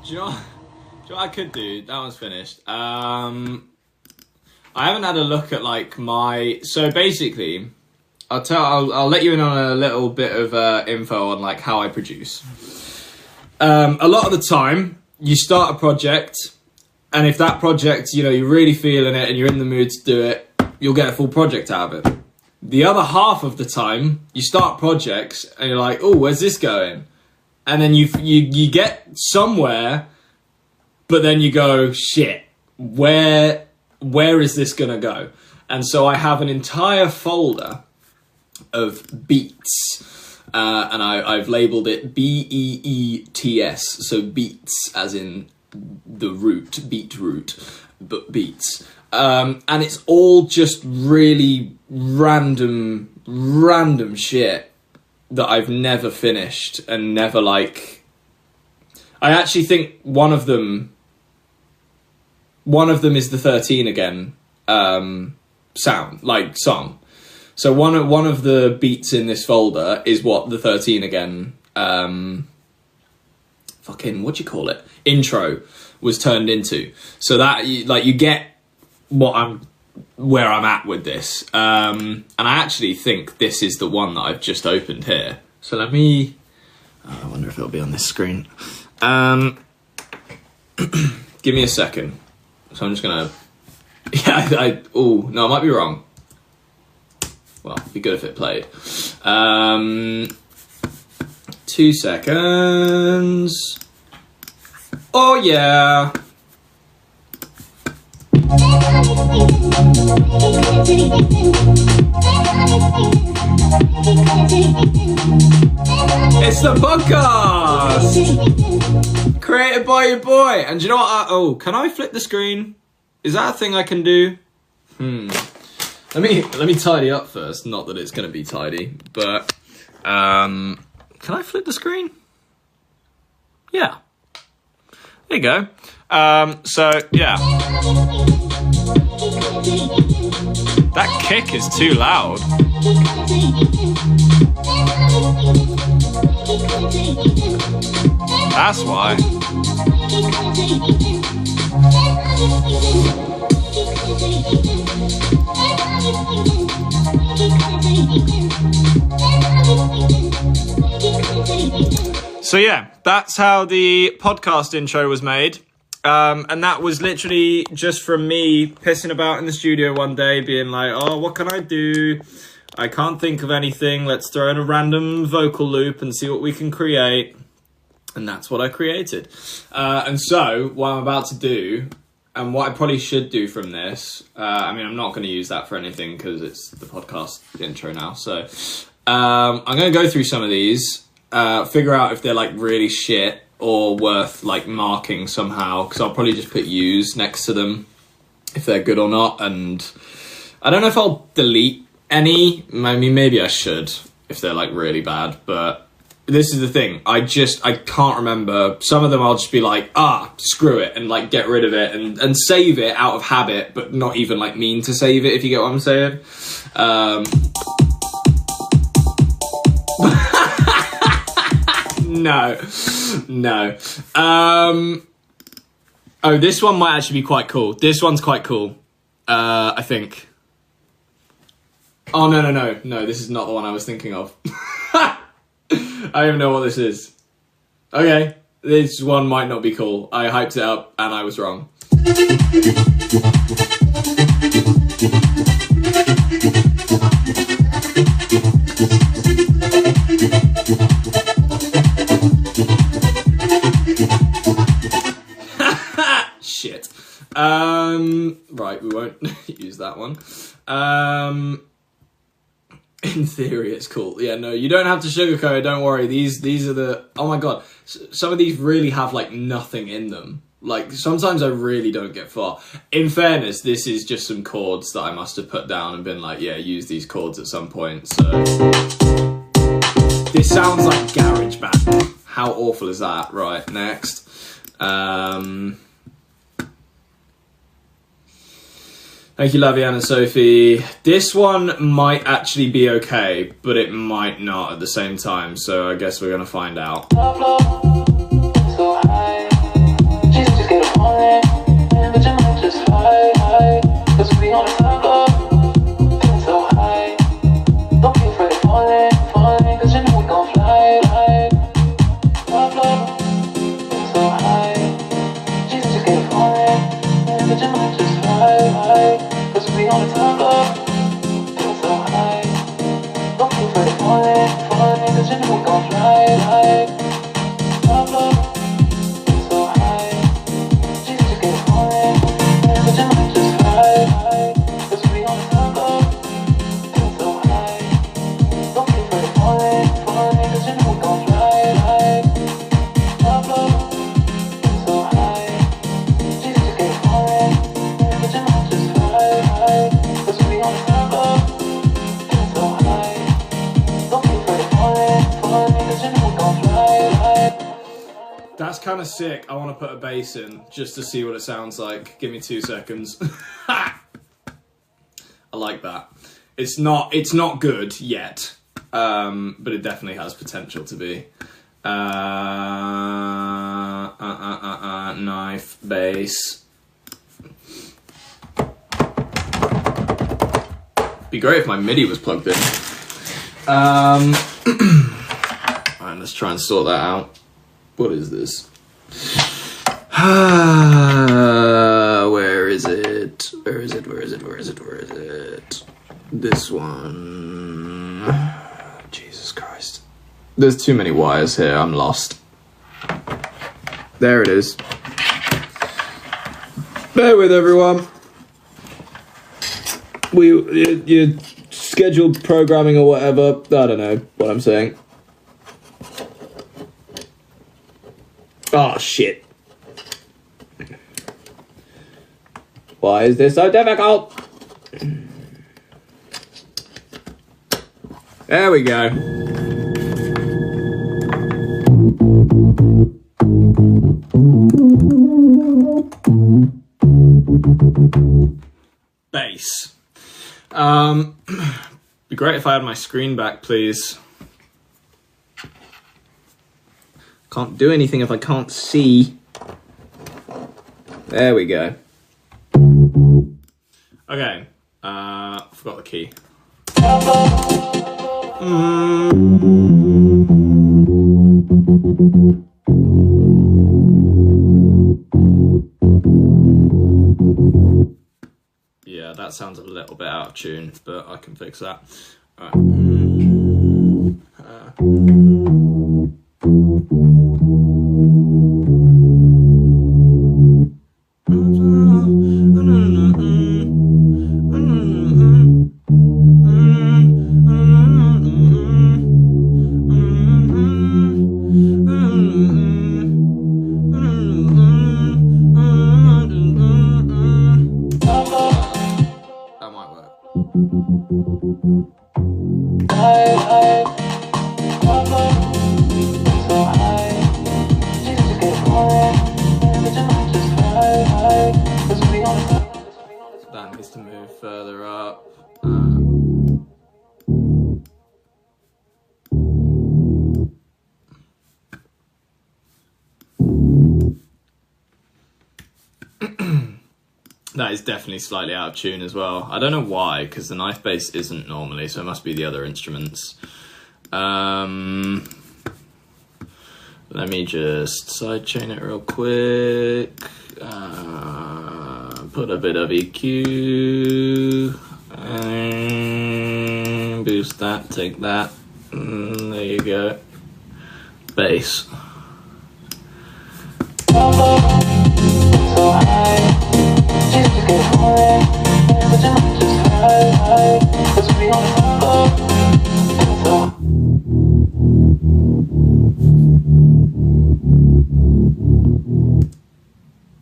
Do you know what I could do? That one's finished. I haven't had a look at like my. So basically, I'll let you in on a little bit of info on like how I produce. A lot of the time, you start a project, and if that project, you know, you're really feeling it and you're in the mood to do it, you'll get a full project out of it. The other half of the time, you start projects and you're like, oh, where's this going? And then you get somewhere, but then you go, shit, where is this gonna go? And so I have an entire folder of beats, and I've labeled it BEETS, so beats as in the root, beetroot, but beats. And it's all just really random shit that I've never finished and never like. I actually think one of them is the 13 again sound, like song. So one of the beats in this folder is what the 13 again fucking what do you call it, intro was turned into. So that you get where I'm at with this, and I actually think this is the one that I've just opened here. So let me. Oh, I wonder if it'll be on this screen. Give me a second. So I'm just gonna. Yeah, oh no, I might be wrong. Well, it'd be good if it played. 2 seconds. Oh yeah. It's the podcast created by your boy. And do you know what? Can I flip the screen? Is that a thing I can do? Let me tidy up first. Not that it's going to be tidy, but can I flip the screen? Yeah. There you go. So yeah. That kick is too loud. That's why. So yeah, that's how the podcast intro was made. And that was literally just from me pissing about in the studio one day, being like, oh, what can I do? I can't think of anything. Let's throw in a random vocal loop and see what we can create. And that's what I created. And so what I'm about to do, and what I probably should do from this, I'm not going to use that for anything because it's the podcast intro now. So I'm going to go through some of these, figure out if they're like really shit or worth like marking somehow, because I'll probably just put U's next to them if they're good or not. And I don't know if I'll delete any. Maybe I should if they're like really bad, but this is the thing. I can't remember. Some of them I'll just be like, screw it, and like get rid of it and save it out of habit, but not even like mean to save it, if you get what I'm saying. No. This one might actually be quite cool. This one's quite cool. I think. Oh, no. This is not the one I was thinking of. I don't even know what this is. Okay. This one might not be cool. I hyped it up and I was wrong. Shit. Right, we won't use that one. In theory, it's cool. Yeah, no, you don't have to sugarcoat it, don't worry. These are the... Oh my god. Some of these really have, like, nothing in them. Like, sometimes I really don't get far. In fairness, this is just some chords that I must have put down and been like, yeah, use these chords at some point, so... This sounds like GarageBand. How awful is that? Right, next. Thank you, Lavian and Sophie. This one might actually be okay, but it might not at the same time, so I guess we're gonna find out. That's kind of sick. I want to put a bass in just to see what it sounds like. Give me 2 seconds. I like that. It's not good yet, but it definitely has potential to be. Knife, bass. Be great if my MIDI was plugged in. Alright, let's try and sort that out. What is this? Where is it? Where is it? This one. Jesus Christ. There's too many wires here, I'm lost. There it is. Bear with everyone. Your scheduled programming or whatever. I don't know what I'm saying. Oh shit. Why is this so difficult? There we go. Bass. Be great if I had my screen back, please. Can't do anything if I can't see. There we go. Okay. Forgot the key. Yeah, that sounds a little bit out of tune, but I can fix that. All that might work. That needs to move further up. That is definitely slightly out of tune as well. I don't know why, because the knife bass isn't normally, so it must be the other instruments. Let me just sidechain it real quick. Put a bit of EQ. And boost that, take that. There you go. Bass.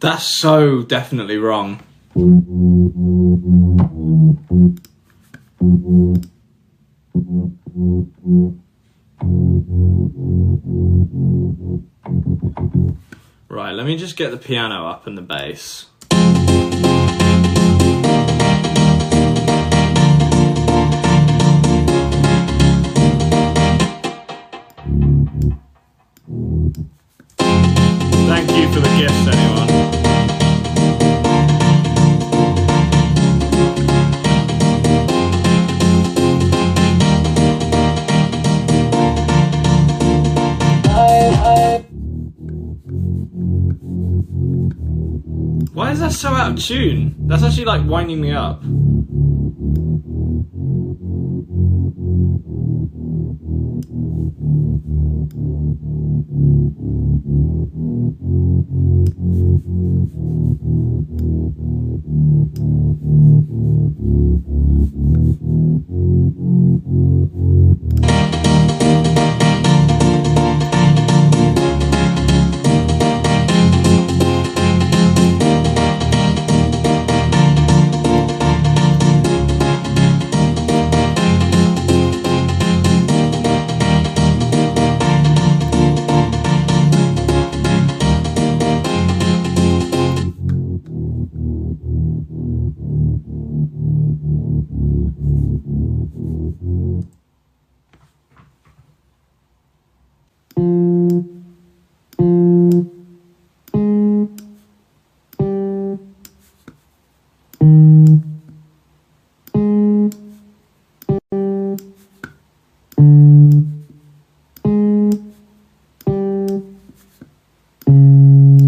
That's so definitely wrong. Right, let me just get the piano up and the bass. Thank you for the gifts, anyone. Why is that so out of tune? That's actually like winding me up.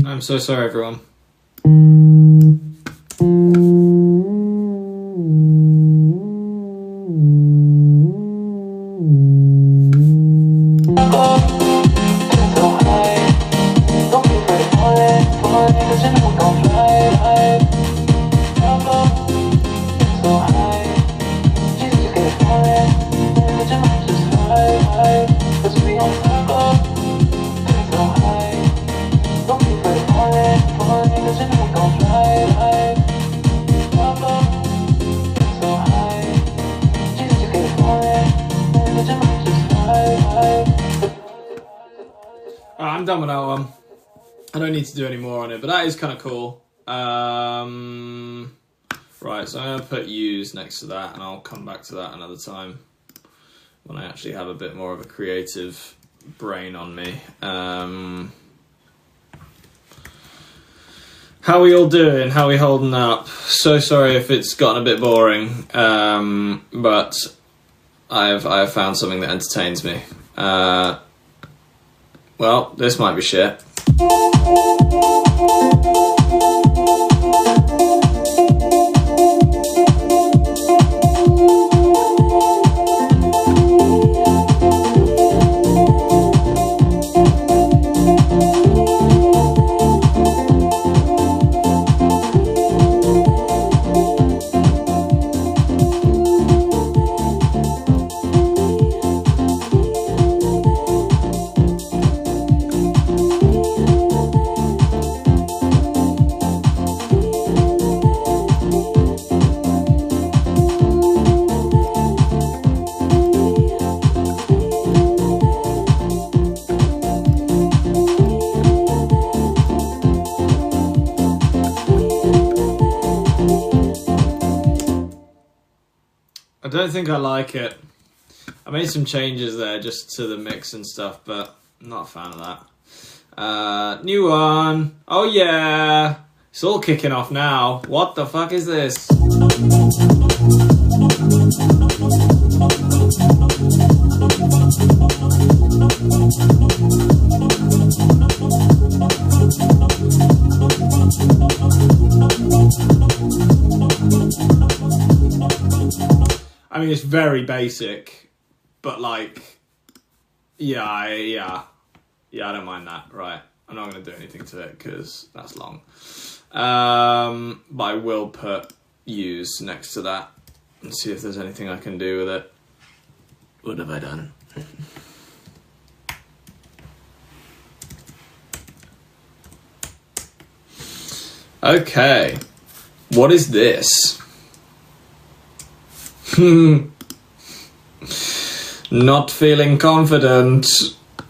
I'm so sorry, everyone. I'm done with that one. I don't need to do any more on it, but that is kind of cool. Right, so I'm going to put use next to that, and I'll come back to that another time when I actually have a bit more of a creative brain on me. How are we all doing? How are we holding up? So sorry if it's gotten a bit boring, but I have found something that entertains me. Well, this might be shit. I don't think I like it. I made some changes there just to the mix and stuff, but I'm not a fan of that. New one. Oh yeah. It's all kicking off now. What the fuck is this? I mean, it's very basic, but like, yeah, I don't mind that. Right, I'm not going to do anything to it because that's long. But I will put use next to that and see if there's anything I can do with it. What have I done? Okay, what is this? Not feeling confident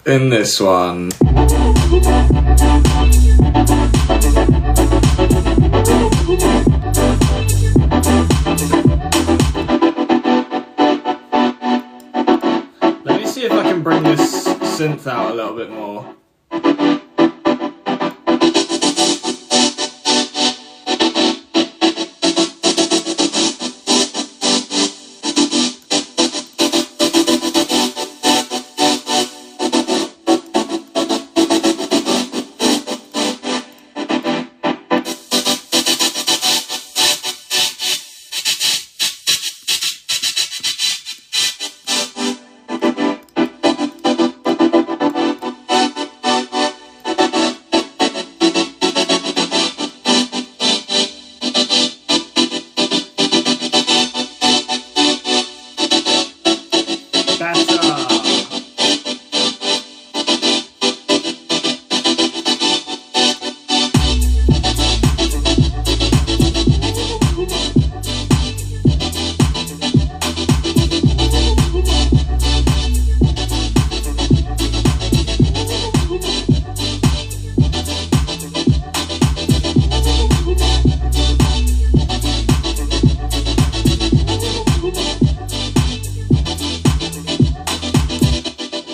in this one. Let me see if I can bring this synth out a little bit more.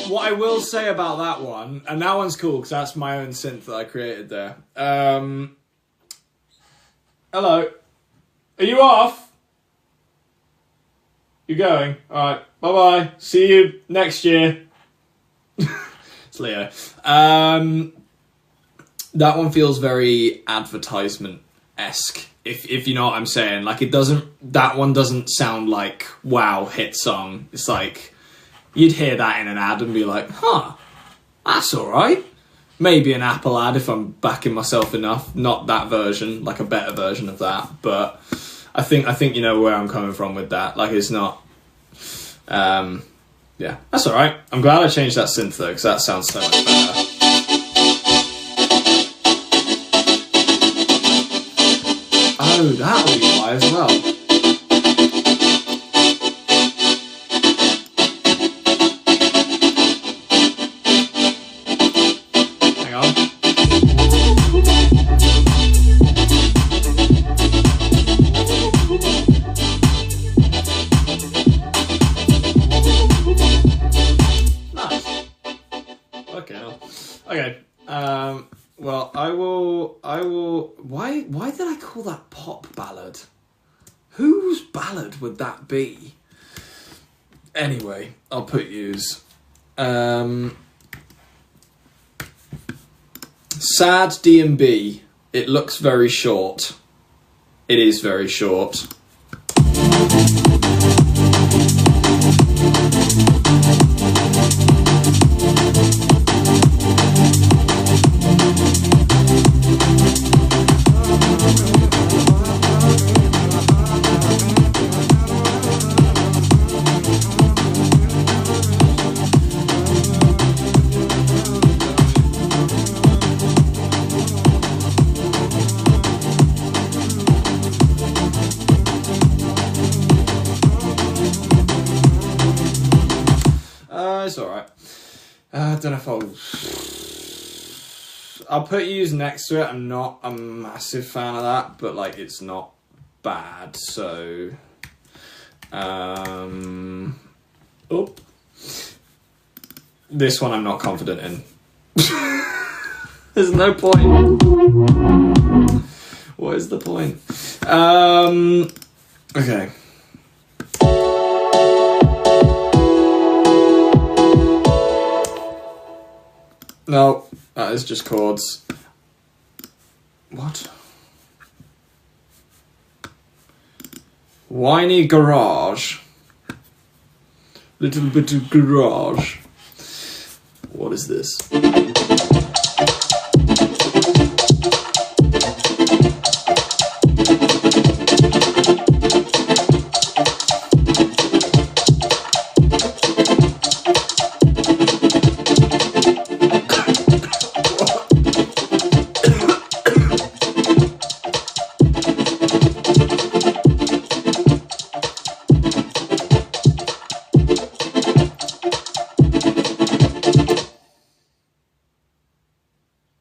What I will say about that one, and that one's cool because that's my own synth that I created there. Hello. Are you off? You going? Alright, bye-bye. See you next year. It's Leo. That one feels very advertisement-esque, if you know what I'm saying. Like, that one doesn't sound like, wow, hit song. It's like, you'd hear that in an ad and be like, huh, that's alright. Maybe an Apple ad if I'm backing myself enough. Not that version, like a better version of that. But I think you know where I'm coming from with that. Like, it's not... yeah, that's alright. I'm glad I changed that synth though, because that sounds so much better. Oh, that'll be why as well. call that pop ballad? Whose ballad would that be? Anyway, I'll put yous. Sad D&B. It looks very short. It is very short. It's alright. I don't know if I'll put yous next to it. I'm not a massive fan of that, but like it's not bad, so oh, this one I'm not confident in. There's no point. What is the point? Okay. No, that is just chords. What? Whiny garage. Little bit of garage. What is this?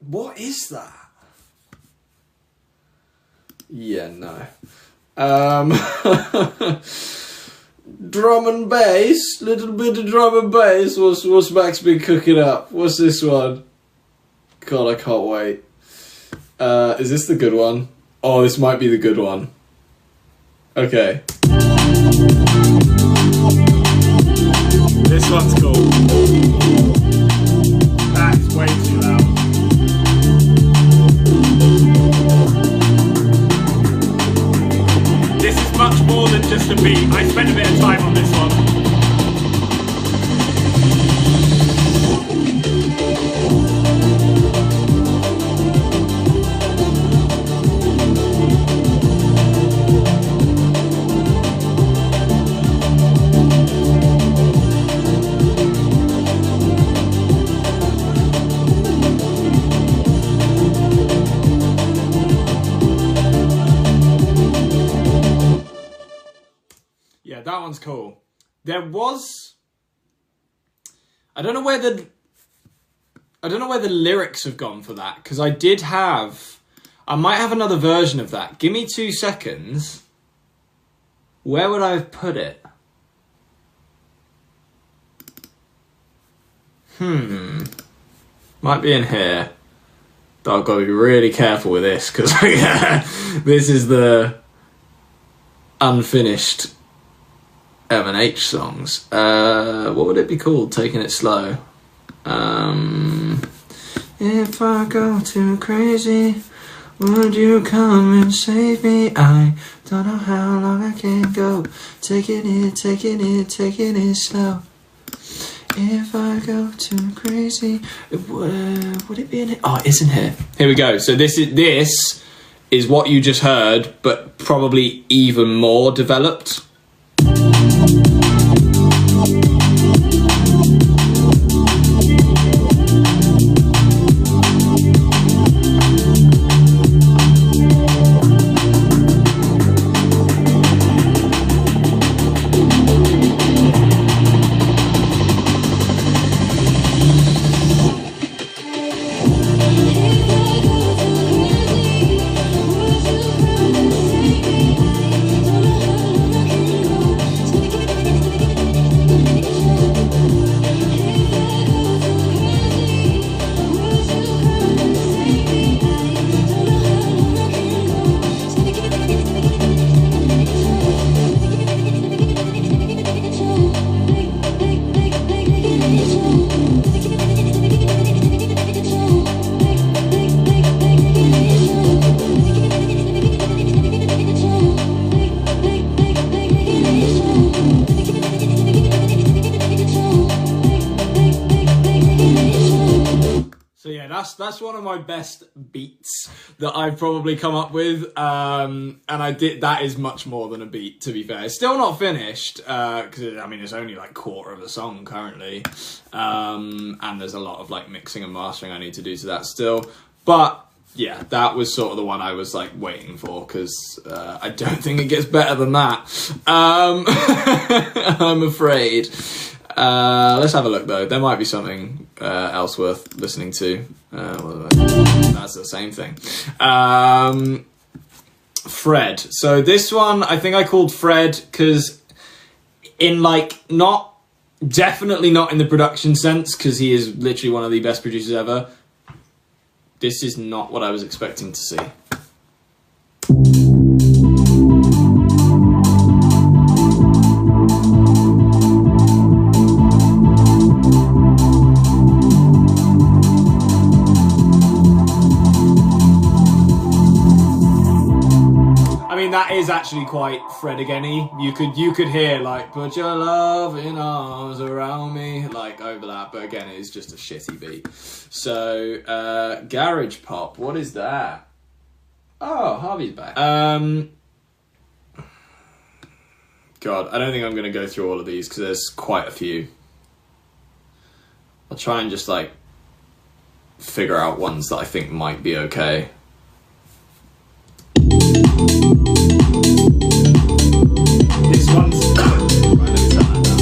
What is that? Yeah, no. Drum and bass, little bit of drum and bass. What's Max been cooking up? What's this one? God, I can't wait. Is this the good one? Oh, this might be the good one. Okay. This one's cool. That's way too loud. This is much more than just a beat. I spent a bit of time on this one. Yeah, that one's cool. There was, I don't know where the lyrics have gone for that, because I might have another version of that. Give me 2 seconds. Where would I have put it? Might be in here. But I've got to be really careful with this, because this is the unfinished M&H songs. What would it be called? Taking It Slow. If I go too crazy, would you come and save me? I don't know how long I can go. Taking it slow. If I go too crazy, would it be in it? Oh, it is in here. Here we go. So this is what you just heard, but probably even more developed. that's one of my best beats that I've probably come up with. And that is much more than a beat, to be fair. It's still not finished, because I mean it's only like quarter of the song currently. And there's a lot of like mixing and mastering I need to do to that still. But yeah, that was sort of the one I was like waiting for, because I don't think it gets better than that. I'm afraid. Let's have a look though. There might be something else worth listening to. That's the same thing. Fred. So this one I think I called Fred because in like definitely not in the production sense, because he is literally one of the best producers ever. This is not what I was expecting to see. That is actually quite Fred again-y. You could hear like "Put your loving arms around me" like over that, but again it is just a shitty beat. So garage pop, what is that? Oh, Harvey's back. God, I don't think I'm gonna go through all of these because there's quite a few. I'll try and just like figure out ones that I think might be okay. This one's... Right, let me turn that down,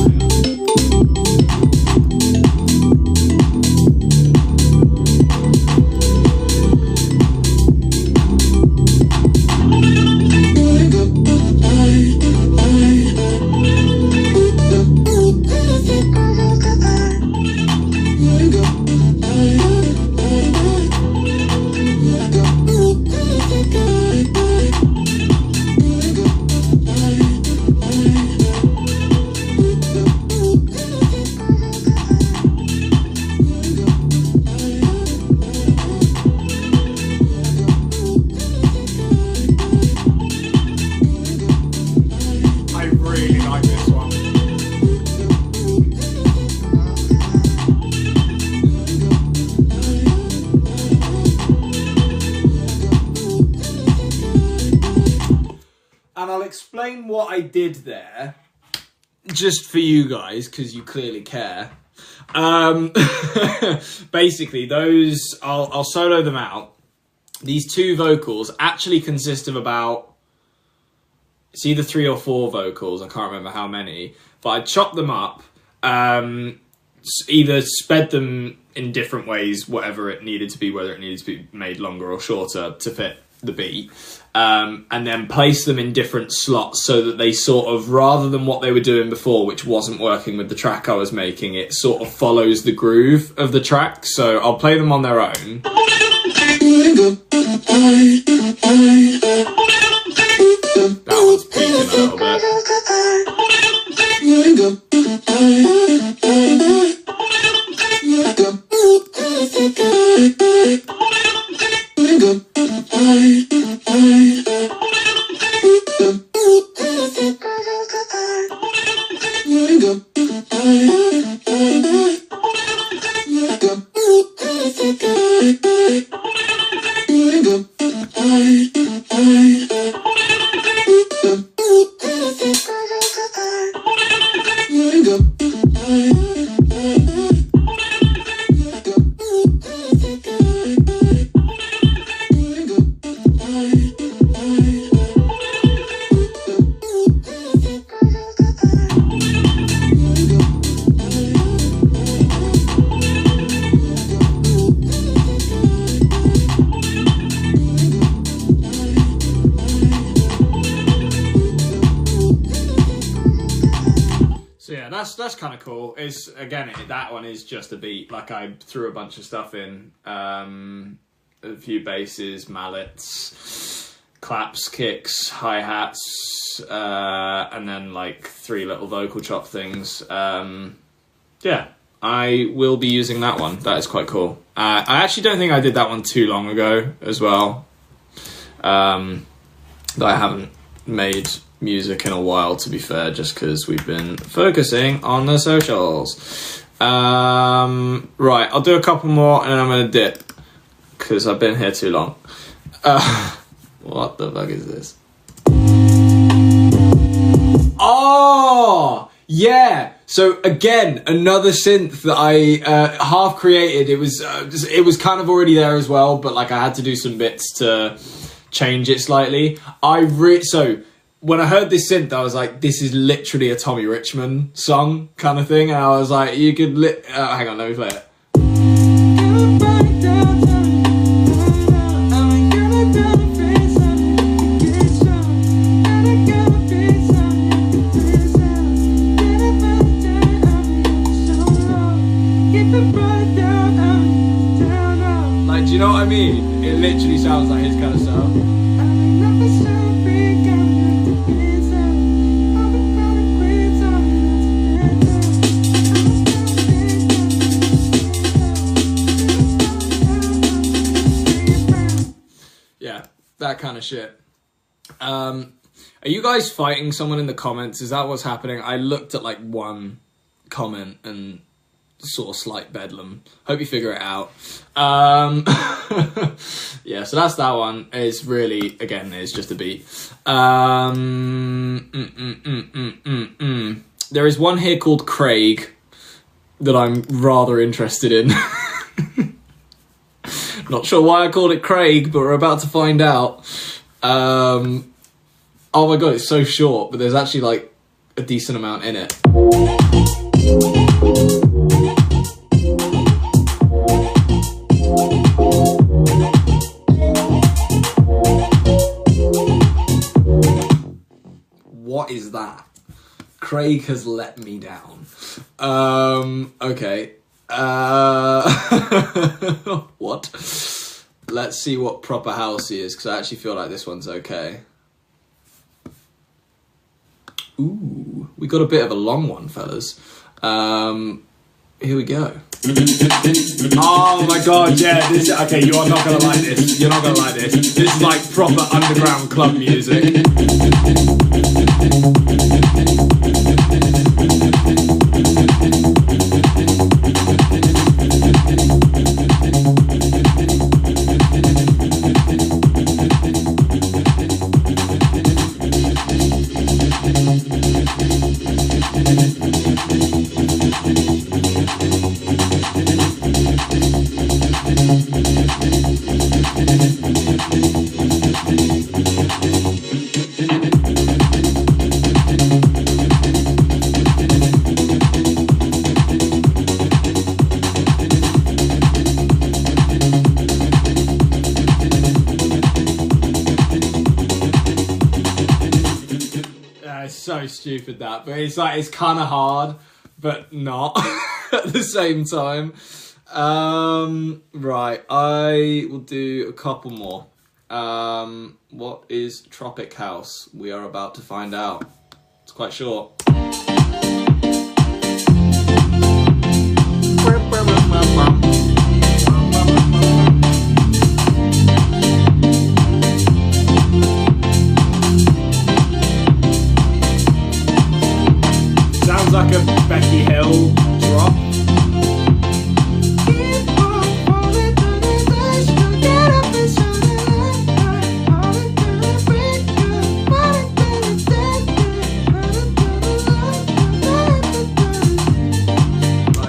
explain what I did there, just for you guys, because you clearly care. Basically, those, I'll solo them out. These two vocals actually consist of about, it's either 3 or 4 vocals, I can't remember how many, but I chopped them up, either sped them in different ways, whatever it needed to be, whether it needed to be made longer or shorter to fit the beat, and then place them in different slots so that they sort of, rather than what they were doing before, which wasn't working with the track I was making, it sort of follows the groove of the track. So I'll play them on their own. That one's peaking a little bit. That's kind of cool. It's again, that one is just a beat. Like I threw a bunch of stuff in, a few basses, mallets, claps, kicks, hi-hats, and then like 3 little vocal chop things. Yeah, I will be using that one. That is quite cool. I actually don't think I did that one too long ago as well. That I haven't made music in a while, to be fair, just because we've been focusing on the socials. Right, I'll do a couple more and then I'm going to dip. because I've been here too long. What the fuck is this? Oh, yeah. So again, another synth that I half created. It was kind of already there as well, but like I had to do some bits to change it slightly. So when I heard this synth, I was like, this is literally a Tommy Richmond song kind of thing. And I was like, you could hang on, let me play it. Like, do you know what I mean? It literally sounds like his kind of sound. Yeah, that kind of shit. Are you guys fighting someone in the comments? Is that what's happening? I looked at like one comment and sort of slight bedlam. Hope you figure it out. Yeah, so that's that one. It's really, again, it's just a beat. There is one here called Craig that I'm rather interested in. Not sure why I called it Craig, but we're about to find out. Oh my god, it's so short, but there's actually like a decent amount in it. What is that? Craig has let me down. Okay. What? Let's see what proper house he is, because I actually feel like this one's okay. Ooh, we got a bit of a long one, fellas. Here we go. Oh my god, yeah, this, okay, you are not gonna like this. You're not gonna like this. This is like proper underground club music. So stupid that, but it's like, it's kind of hard, but not at the same time. Right, I will do a couple more. What is Tropic House? We are about to find out. It's quite short. Sounds like a Becky Hill drop.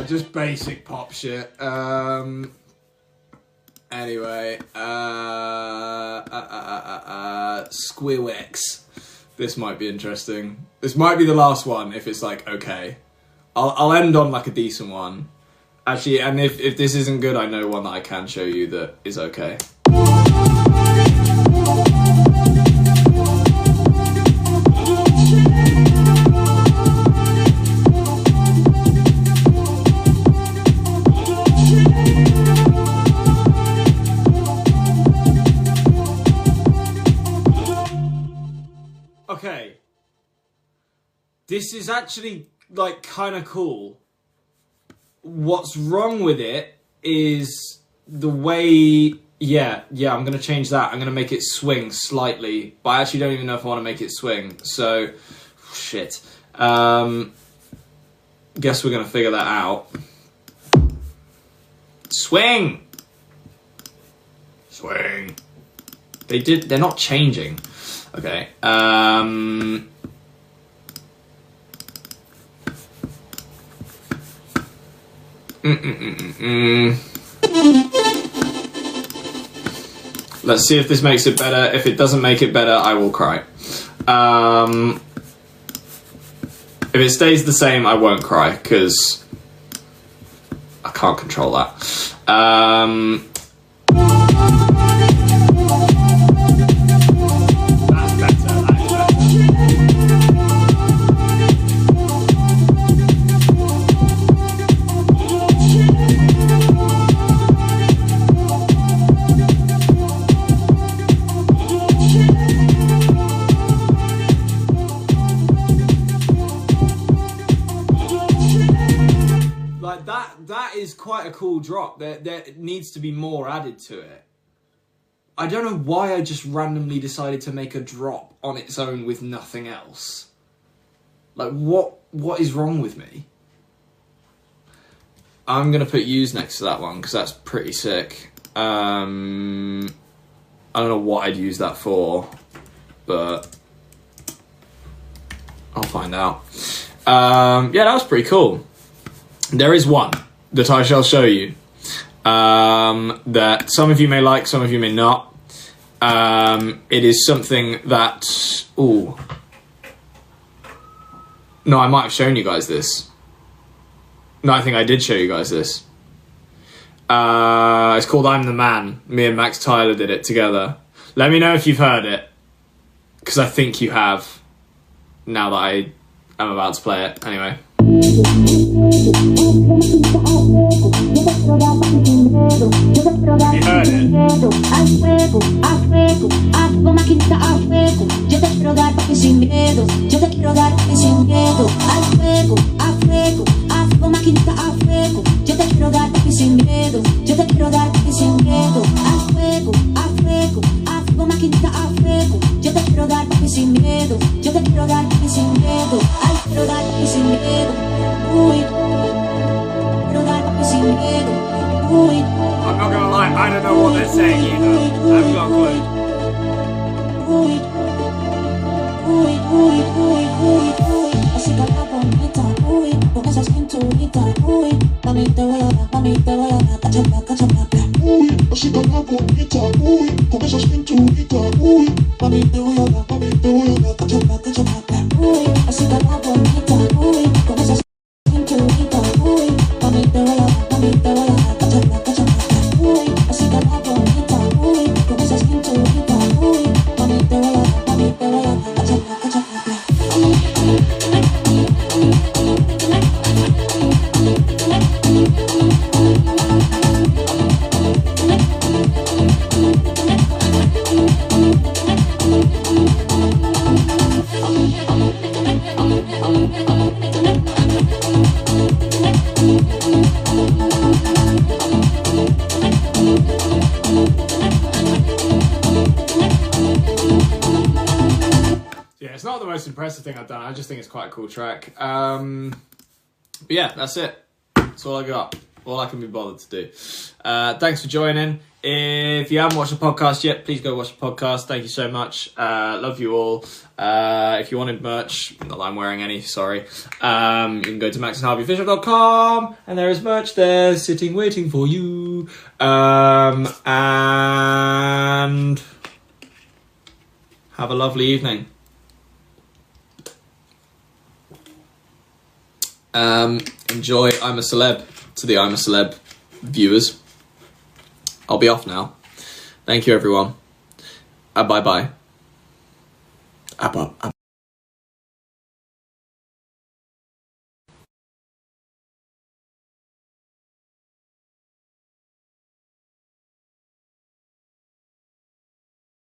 Just basic pop shit. Anyway, Squeewex. This might be interesting. This might be the last one if it's like okay. I'll end on like a decent one. Actually, and if this isn't good, I know one that I can show you that is okay. Okay, this is actually like kind of cool. What's wrong with it is the way, yeah, I'm gonna change that. I'm gonna make it swing slightly, but I actually don't even know if I want to make it swing. So, shit. Guess we're gonna figure that out. Swing. Swing. They're not changing. Okay. Let's see if this makes it better. If it doesn't make it better, I will cry. If it stays the same, I won't cry, because I can't control that. That's better. Like that is quite a cool drop. There needs to be more added to it. I don't know why I just randomly decided to make a drop on its own with nothing else. Like, what is wrong with me? I'm gonna put U's next to that one because that's pretty sick. I don't know what I'd use that for, but I'll find out. Yeah, that was pretty cool. There is one that I shall show you that some of you may like, some of you may not. It is something that... Ooh. No, I might have shown you guys this. No, I think I did show you guys this. It's called I'm the Man. Me and Max Tyler did it together. Let me know if you've heard it, because I think you have, now that I am about to play it. Anyway. You heard it? I'm not gonna lie, I don't know what they're saying either. I haven't got a It's not the most impressive thing I've done. I just think it's quite a cool track. But yeah, that's it. That's all I got. All I can be bothered to do. Thanks for joining. If you haven't watched the podcast yet, please go watch the podcast. Thank you so much. Love you all. If you wanted merch, not that I'm wearing any, sorry. You can go to maxandharveyofficial.com and there is merch there sitting waiting for you. And have a lovely evening. Enjoy I'm a Celeb to the I'm a Celeb viewers. I'll be off now. Thank you, everyone. Bye-bye.